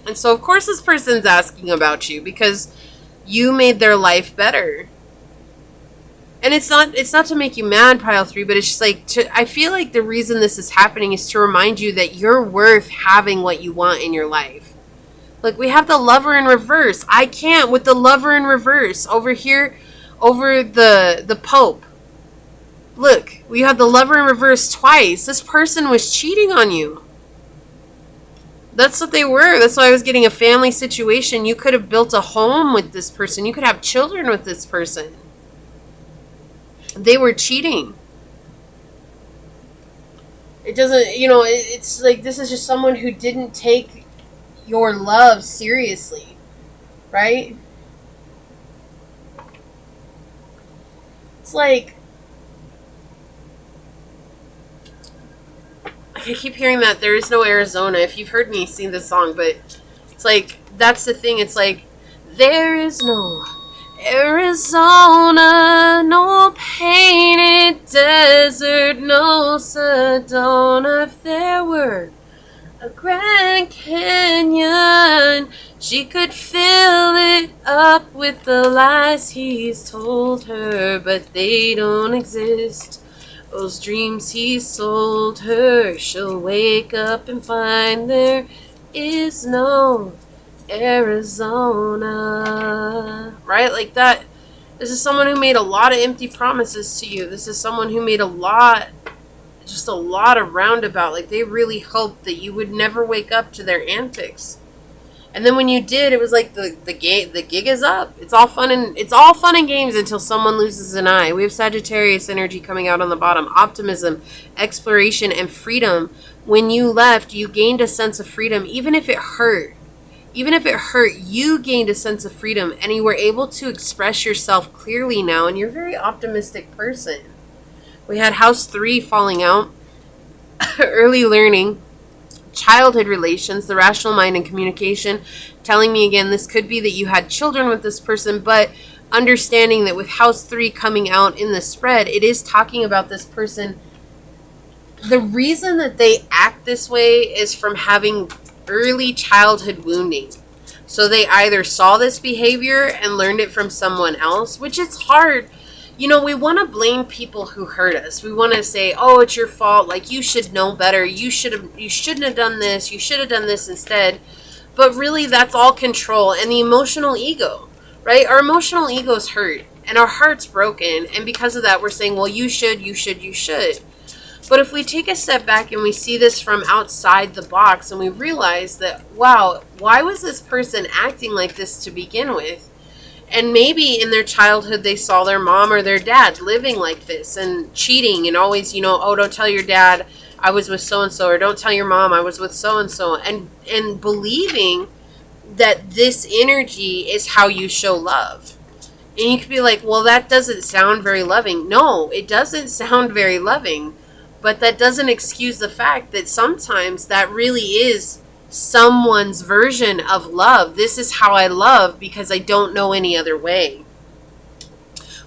And so, of course, this person's asking about you because you made their life better. And it's not to make you mad, pile 3, but it's just like, I feel like the reason this is happening is to remind you that you're worth having what you want in your life. Like, we have the Lover in reverse. I can't with the Lover in reverse over here, over the Pope. Look, we have the Lover in reverse twice. This person was cheating on you. That's what they were. That's why I was getting a family situation. You could have built a home with this person. You could have children with this person. They were cheating. It doesn't, it's like this is just someone who didn't take your love seriously, right? It's like, I keep hearing that there is no Arizona. If you've heard me sing this song, but it's like, that's the thing. It's like, there is no Arizona, no painted desert, no Sedona. If there were a Grand Canyon, she could fill it up with the lies he's told her, but they don't exist. Those dreams he sold her, she'll wake up and find there is no Arizona. Right? Like that. This is someone who made a lot of empty promises to you. This is someone who made just a lot of roundabout. Like, they really hoped that you would never wake up to their antics. And then when you did, it was like the gig is up. It's all fun and games until someone loses an eye. We have Sagittarius energy coming out on the bottom. Optimism, exploration, and freedom. When you left, you gained a sense of freedom, even if it hurt. Even if it hurt, you gained a sense of freedom, and you were able to express yourself clearly now, and you're a very optimistic person. We had house 3 falling out, early learning, childhood relations, the rational mind, and communication. Telling me again, this could be that you had children with this person, but understanding that with house 3 coming out in the spread, it is talking about this person. The reason that they act this way is from having early childhood wounding. So they either saw this behavior and learned it from someone else, which is hard. We want to blame people who hurt us. We want to say, oh, it's your fault. Like, you should know better. You shouldn't have done this. You should have done this instead. But really, that's all control and the emotional ego, right? Our emotional ego's hurt and our heart's broken. And because of that, we're saying, well, you should. But if we take a step back and we see this from outside the box and we realize that, wow, why was this person acting like this to begin with? And maybe in their childhood they saw their mom or their dad living like this and cheating and always, oh, don't tell your dad I was with so-and-so, or don't tell your mom I was with so-and-so, and believing that this energy is how you show love. And you could be like, well, that doesn't sound very loving. No, it doesn't sound very loving, but that doesn't excuse the fact that sometimes that really is someone's version of love. This is how I love because I don't know any other way.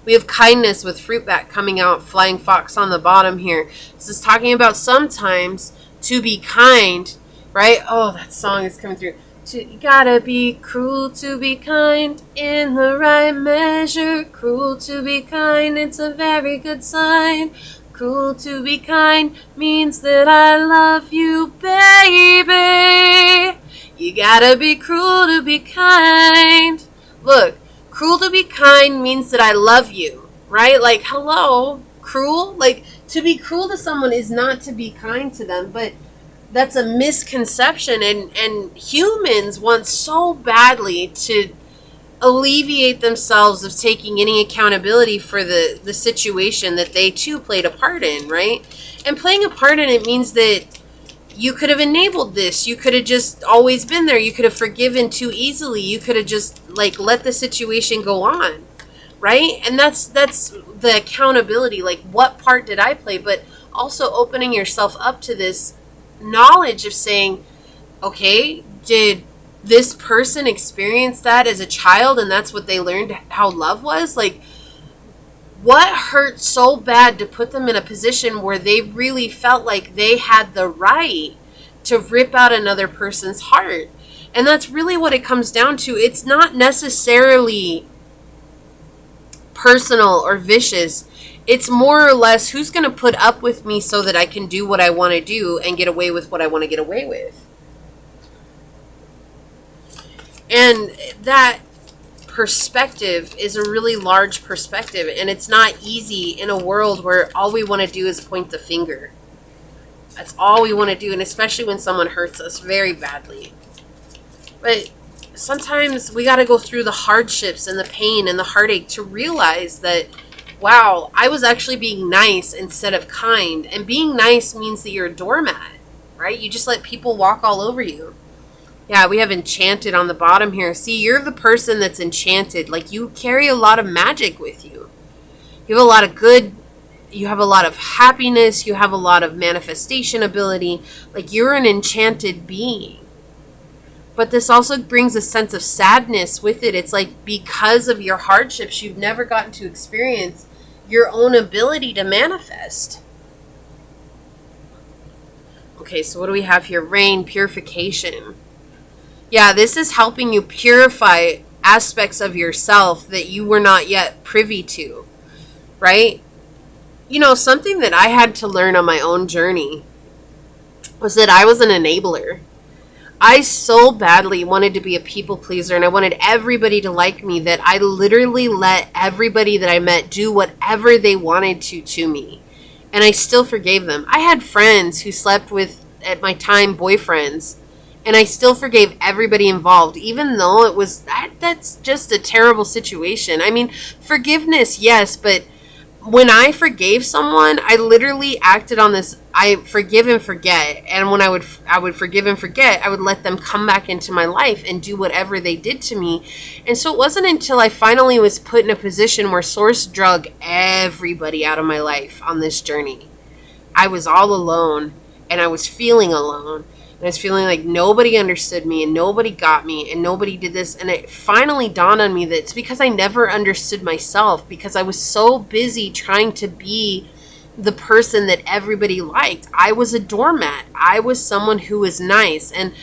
We have kindness with fruit bat coming out, flying fox on the bottom here. This is talking about sometimes to be kind, right? Oh, that song is coming through. You gotta be cruel to be kind, in the right measure. Cruel to be kind, it's a very good sign. Cruel to be kind means that I love you, baby. You gotta be cruel to be kind. Look, cruel to be kind means that I love you, right? Like, hello. cruel. Like, to be cruel to someone is not to be kind to them, but that's a misconception. And humans want so badly to alleviate themselves of taking any accountability for the situation that they too played a part in, right? And playing a part in it means that you could have enabled this. You could have just always been there. You could have forgiven too easily. You could have just like let the situation go on, right? And that's the accountability. Like, what part did I play? But also opening yourself up to this knowledge of saying, okay, did this person experience that as a child and that's what they learned how love was? Like, what hurt so bad to put them in a position where they really felt like they had the right to rip out another person's heart? And that's really what it comes down to. It's not necessarily personal or vicious. It's more or less, who's going to put up with me so that I can do what I want to do and get away with what I want to get away with. And that perspective is a really large perspective, and it's not easy in a world where all we want to do is point the finger. That's all we want to do, and especially when someone hurts us very badly. But sometimes we got to go through the hardships and the pain and the heartache to realize that, wow, I was actually being nice instead of kind. And being nice means that you're a doormat, right? You just let people walk all over you. Yeah, we have enchanted on the bottom here. See, you're the person that's enchanted. Like, you carry a lot of magic with you. You have a lot of good, you have a lot of happiness, you have a lot of manifestation ability. Like, you're an enchanted being. But this also brings a sense of sadness with it. It's like, because of your hardships, you've never gotten to experience your own ability to manifest. Okay, so what do we have here? Rain, purification. Yeah, this is helping you purify aspects of yourself that you were not yet privy to, right? You know, something that I had to learn on my own journey was that I was an enabler. I so badly wanted to be a people pleaser, and I wanted everybody to like me, that I literally let everybody that I met do whatever they wanted to me. And I still forgave them. I had friends who slept with, at my time, boyfriends. And I still forgave everybody involved, even though it was that's just a terrible situation. I mean, forgiveness, yes, but when I forgave someone, I literally acted on this, I forgive and forget. And when I would forgive and forget, I would let them come back into my life and do whatever they did to me. And so it wasn't until I finally was put in a position where Source drug everybody out of my life on this journey. I was all alone, and I was feeling alone. And I was feeling like nobody understood me and nobody got me and nobody did this. And it finally dawned on me that it's because I never understood myself, because I was so busy trying to be the person that everybody liked. I was a doormat. I was someone who was nice. And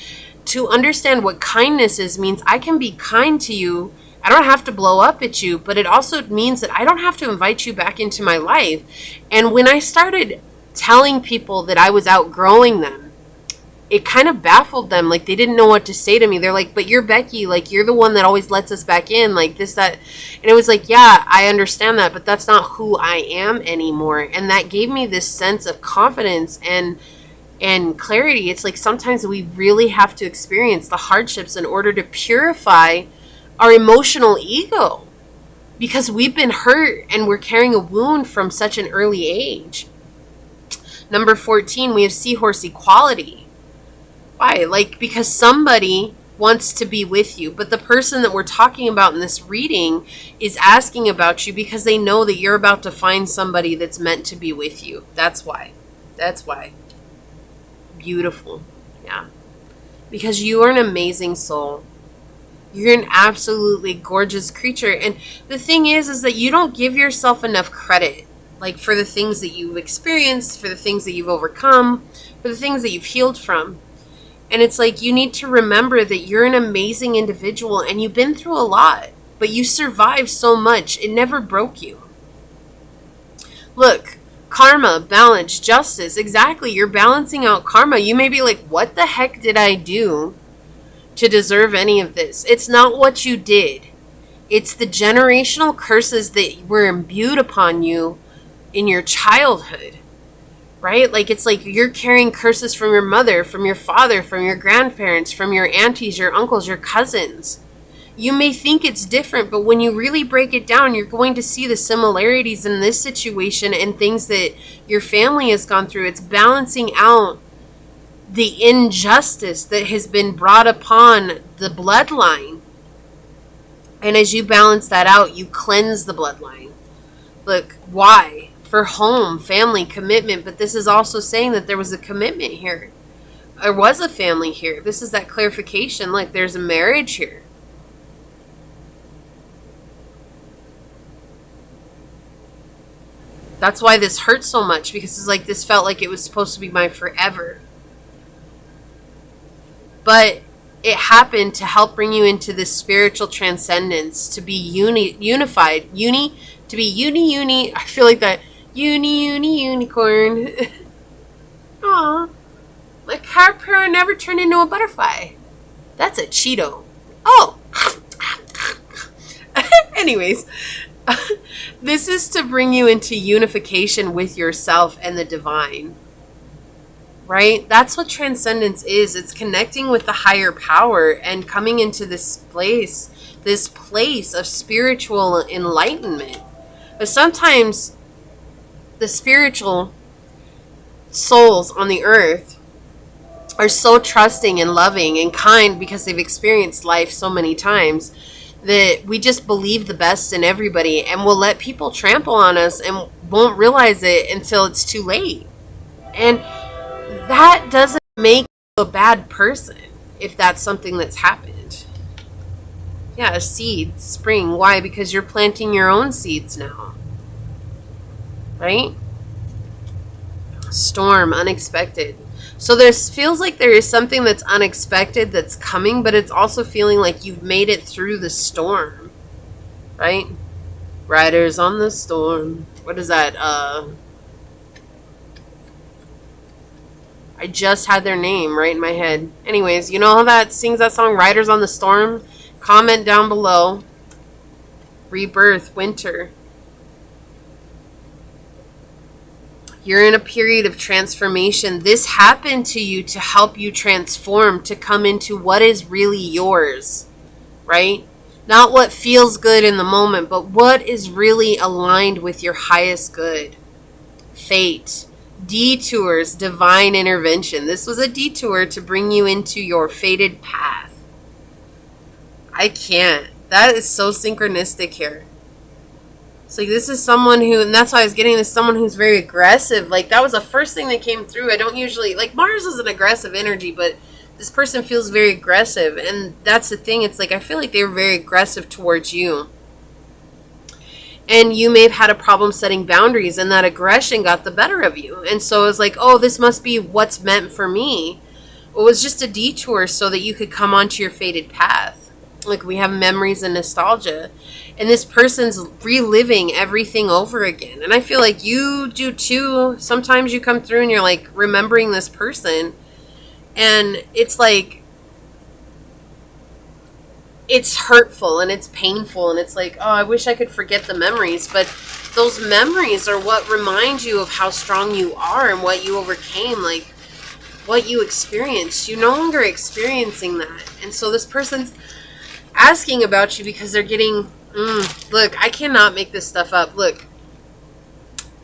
to understand what kindness is means I can be kind to you. I don't have to blow up at you, but it also means that I don't have to invite you back into my life. And when I started telling people that I was outgrowing them, it kind of baffled them. Like, they didn't know what to say to me. They're like, but you're Becky. Like, you're the one that always lets us back in. Like, this, that. And it was like, yeah, I understand that, but that's not who I am anymore. And that gave me this sense of confidence and clarity. It's like sometimes we really have to experience the hardships in order to purify our emotional ego, because we've been hurt and we're carrying a wound from such an early age. Number 14, we have seahorse equality. Why? Like, because somebody wants to be with you, but the person that we're talking about in this reading is asking about you because they know that you're about to find somebody that's meant to be with you. That's why. That's why. Beautiful. Yeah. Because you are an amazing soul. You're an absolutely gorgeous creature. And the thing is that you don't give yourself enough credit, like, for the things that you've experienced, for the things that you've overcome, for the things that you've healed from. And it's like, you need to remember that you're an amazing individual and you've been through a lot, but you survived so much. It never broke you. Look, karma, balance, justice. Exactly. You're balancing out karma. You may be like, what the heck did I do to deserve any of this? It's not what you did. It's the generational curses that were imbued upon you in your childhood, right? Like, it's like you're carrying curses from your mother, from your father, from your grandparents, from your aunties, your uncles, your cousins. You may think it's different, but when you really break it down, you're going to see the similarities in this situation and things that your family has gone through. It's balancing out the injustice that has been brought upon the bloodline. And as you balance that out, you cleanse the bloodline. Look, why? For home, family, commitment. But this is also saying that there was a commitment here. There was a family here. This is that clarification. Like, there's a marriage here. That's why this hurts so much, because it's like this felt like it was supposed to be my forever. But it happened to help bring you into this spiritual transcendence, to be unified. To be uni. I feel like that unicorn. Aw, my caterpillar never turned into a butterfly. That's a Cheeto. Oh. Anyways. This is to bring you into unification with yourself and the divine, right? That's what transcendence is. It's connecting with the higher power and coming into this place of spiritual enlightenment. But sometimes the spiritual souls on the earth are so trusting and loving and kind because they've experienced life so many times that we just believe the best in everybody, and we'll let people trample on us and won't realize it until it's too late. And that doesn't make you a bad person if that's something that's happened. Yeah, a seed, spring. Why? Because you're planting your own seeds now. Right? Storm, unexpected. So there feels like there is something that's unexpected that's coming, but it's also feeling like you've made it through the storm, right? Riders on the Storm. What is that? I just had their name right in my head. Anyways, you know how that sings that song, Riders on the Storm? Comment down below. Rebirth, winter. You're in a period of transformation. This happened to you to help you transform, to come into what is really yours, right? Not what feels good in the moment, but what is really aligned with your highest good. Fate, detours, divine intervention. This was a detour to bring you into your fated path. I can't. That is so synchronistic here. So this is someone who, and that's why I was getting this, someone who's very aggressive. Like, that was the first thing that came through. I don't usually, like, Mars is an aggressive energy, but this person feels very aggressive. And that's the thing. It's like, I feel like they were very aggressive towards you. And you may have had a problem setting boundaries, and that aggression got the better of you. And so it was like, oh, this must be what's meant for me. It was just a detour so that you could come onto your fated path. Like, we have memories and nostalgia. And this person's reliving everything over again. And I feel like you do too. Sometimes you come through and you're like remembering this person. And it's like, it's hurtful and it's painful. And it's like, oh, I wish I could forget the memories. But those memories are what remind you of how strong you are and what you overcame. Like, what you experienced. You're no longer experiencing that. And so this person's asking about you because they're getting... look, I cannot make this stuff up. Look,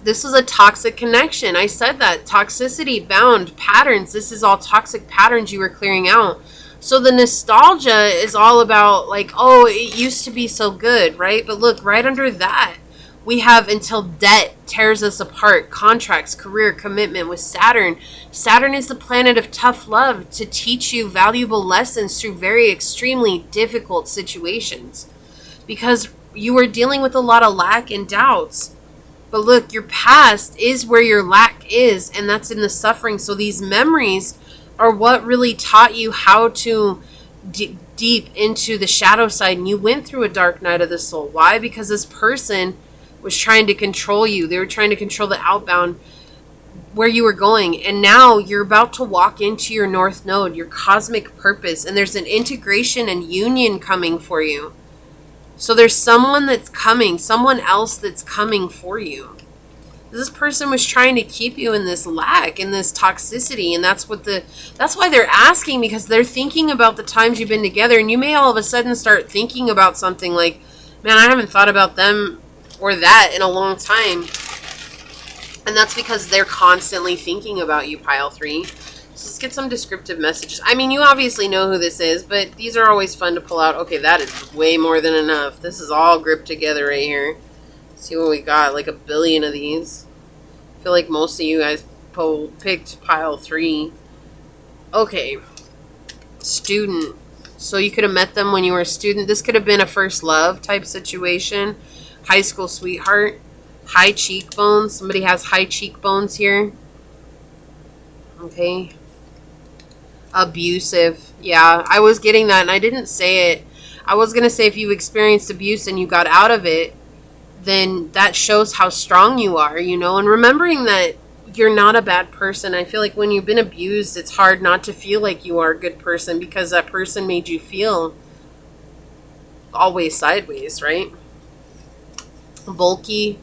this was a toxic connection. I said that. Toxicity, bound, patterns. This is all toxic patterns you were clearing out. So the nostalgia is all about, like, oh, it used to be so good, right? But look, right under that, we have until debt tears us apart. Contracts, career, commitment with Saturn. Saturn is the planet of tough love to teach you valuable lessons through very extremely difficult situations. Because you are dealing with a lot of lack and doubts. But look, your past is where your lack is, and that's in the suffering. So these memories are what really taught you how to deep into the shadow side. And you went through a dark night of the soul. Why? Because this person was trying to control you. They were trying to control the outbound, where you were going. And now you're about to walk into your North Node, your cosmic purpose. And there's an integration and union coming for you. So there's someone that's coming, someone else that's coming for you. This person was trying to keep you in this lack, in this toxicity, and that's why they're asking, because they're thinking about the times you've been together, and you may all of a sudden start thinking about something like, man, I haven't thought about them or that in a long time. And that's because they're constantly thinking about you, pile 3. So let's get some descriptive messages. I mean, you obviously know who this is, but these are always fun to pull out. Okay, that is way more than enough. This is all gripped together right here. See what we got, like a billion of these. I feel like most of you guys picked pile 3. Okay. Student. So you could have met them when you were a student. This could have been a first love type situation. High school sweetheart. High cheekbones. Somebody has high cheekbones here. Okay. Abusive. Yeah, I was getting that and I didn't say it. I was going to say if you experienced abuse and you got out of it, then that shows how strong you are, you know, and remembering that you're not a bad person. I feel like when you've been abused, it's hard not to feel like you are a good person because that person made you feel always sideways, right? Bulky.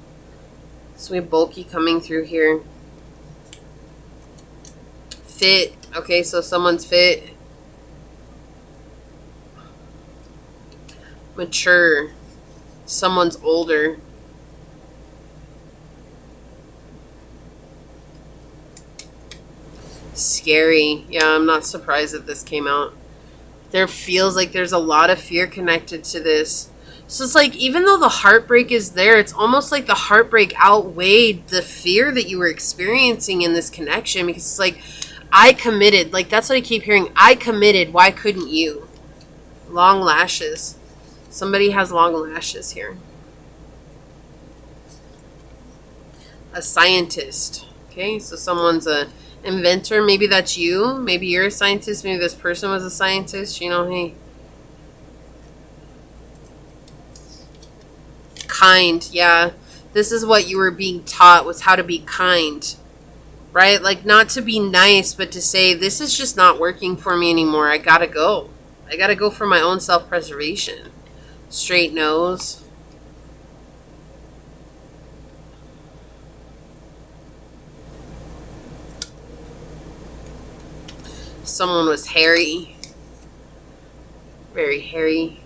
So we have bulky coming through here. Fit. Okay, so someone's fit. Mature. Someone's older. Scary. Yeah, I'm not surprised that this came out. There feels like there's a lot of fear connected to this. So it's like, even though the heartbreak is there, it's almost like the heartbreak outweighed the fear that you were experiencing in this connection, because it's like, I committed. Like, that's what I keep hearing. I committed. Why couldn't you? Long lashes. Somebody has long lashes here. A scientist. Okay, so someone's a inventor. Maybe that's you. Maybe you're a scientist. Maybe this person was a scientist. You know, hey. Kind. Yeah. This is what you were being taught, was how to be kind. Right? Like, not to be nice, but to say, this is just not working for me anymore. I gotta go. I gotta go for my own self-preservation. Straight nose. Someone was hairy. Very hairy.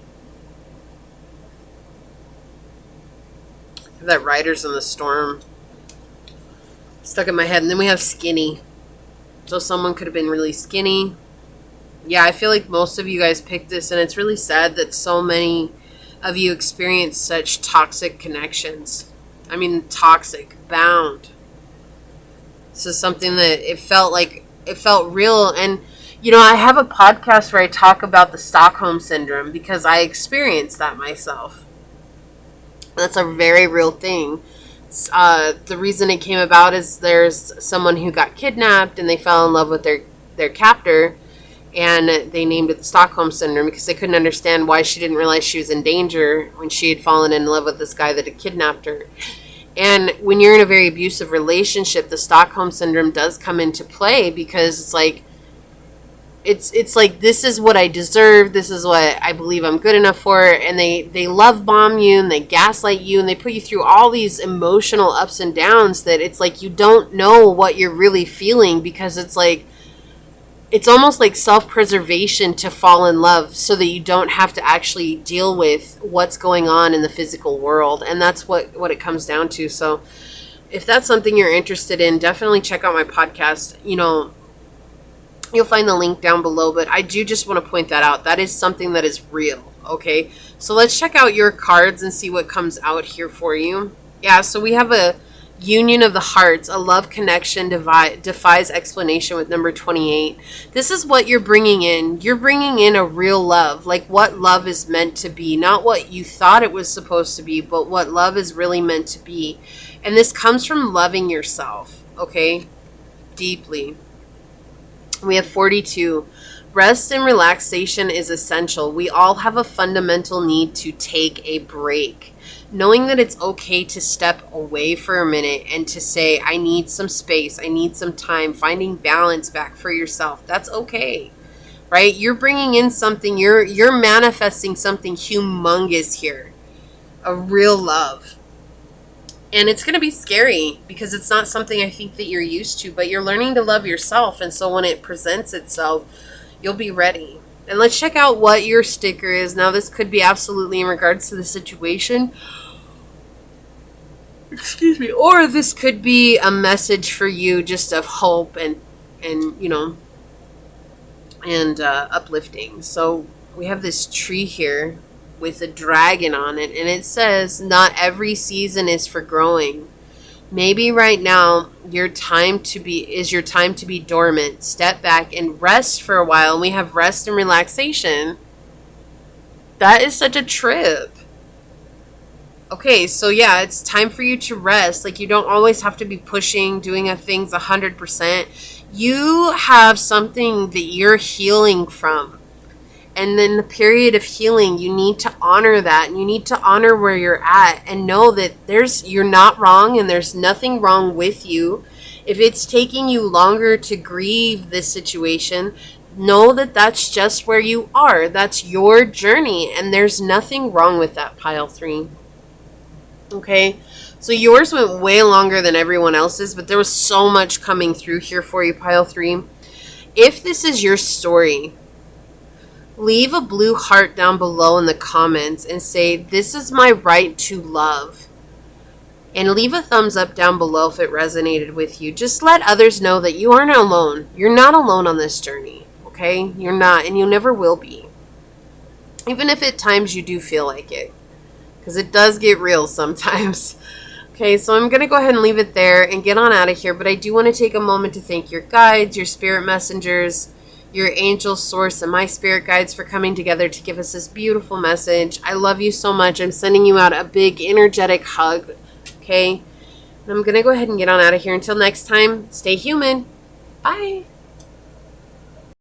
That Riders in the Storm stuck in my head. And then we have skinny. So someone could have been really skinny. Yeah, I feel like most of you guys picked this, and it's really sad that so many of you experience such toxic connections. I mean, toxic, bound. This is something that it felt real. And, you know, I have a podcast where I talk about the Stockholm Syndrome because I experienced that myself. That's a very real thing. The reason it came about is there's someone who got kidnapped and they fell in love with their captor, and they named it the Stockholm Syndrome because they couldn't understand why she didn't realize she was in danger when she had fallen in love with this guy that had kidnapped her. And when you're in a very abusive relationship, the Stockholm Syndrome does come into play, because it's like, it's like, this is what I deserve, this is what I believe I'm good enough for, and they love bomb you, and they gaslight you, and they put you through all these emotional ups and downs that it's like you don't know what you're really feeling, because it's like, it's almost like self-preservation to fall in love so that you don't have to actually deal with what's going on in the physical world. And that's what it comes down to. So if that's something you're interested in, definitely check out my podcast. You know, you'll find the link down below, but I do just want to point that out. That is something that is real, okay? So let's check out your cards and see what comes out here for you. Yeah, so we have a Union of the Hearts, a love connection defies explanation with number 28. This is what you're bringing in. You're bringing in a real love, like what love is meant to be. Not what you thought it was supposed to be, but what love is really meant to be. And this comes from loving yourself, okay? Deeply. We have 42. Rest and relaxation is essential. We all have a fundamental need to take a break. Knowing that it's okay to step away for a minute and to say, I need some space, I need some time, finding balance back for yourself. That's okay, right? You're bringing in something, you're manifesting something humongous here, a real love. And it's going to be scary because it's not something I think that you're used to, but you're learning to love yourself. And so when it presents itself, you'll be ready. And let's check out what your sticker is. Now, this could be absolutely in regards to the situation. Excuse me. Or this could be a message for you just of hope and you know, and uplifting. So we have this tree here with a dragon on it, and it says, not every season is for growing. Maybe right now your time to be dormant. Step back and rest for a while. And we have rest and relaxation. That is such a trip. Okay, so yeah, it's time for you to rest. Like, you don't always have to be pushing, doing things 100%. You have something that you're healing from. And in the period of healing, you need to honor that. And you need to honor where you're at and know that you're not wrong and there's nothing wrong with you. If it's taking you longer to grieve this situation, know that that's just where you are. That's your journey, and there's nothing wrong with that, pile 3. Okay? So yours went way longer than everyone else's, but there was so much coming through here for you, pile 3. If this is your story, leave a blue heart down below in the comments and say, this is my right to love. And leave a thumbs up down below if it resonated with you. Just let others know that you aren't alone. You're not alone on this journey, okay? You're not, and you never will be. Even if at times you do feel like it. Because it does get real sometimes. Okay, so I'm going to go ahead and leave it there and get on out of here. But I do want to take a moment to thank your guides, your spirit messengers, your angel source, and my spirit guides for coming together to give us this beautiful message. I love you so much. I'm sending you out a big energetic hug. Okay? And I'm going to go ahead and get on out of here. Until next time, stay human. Bye.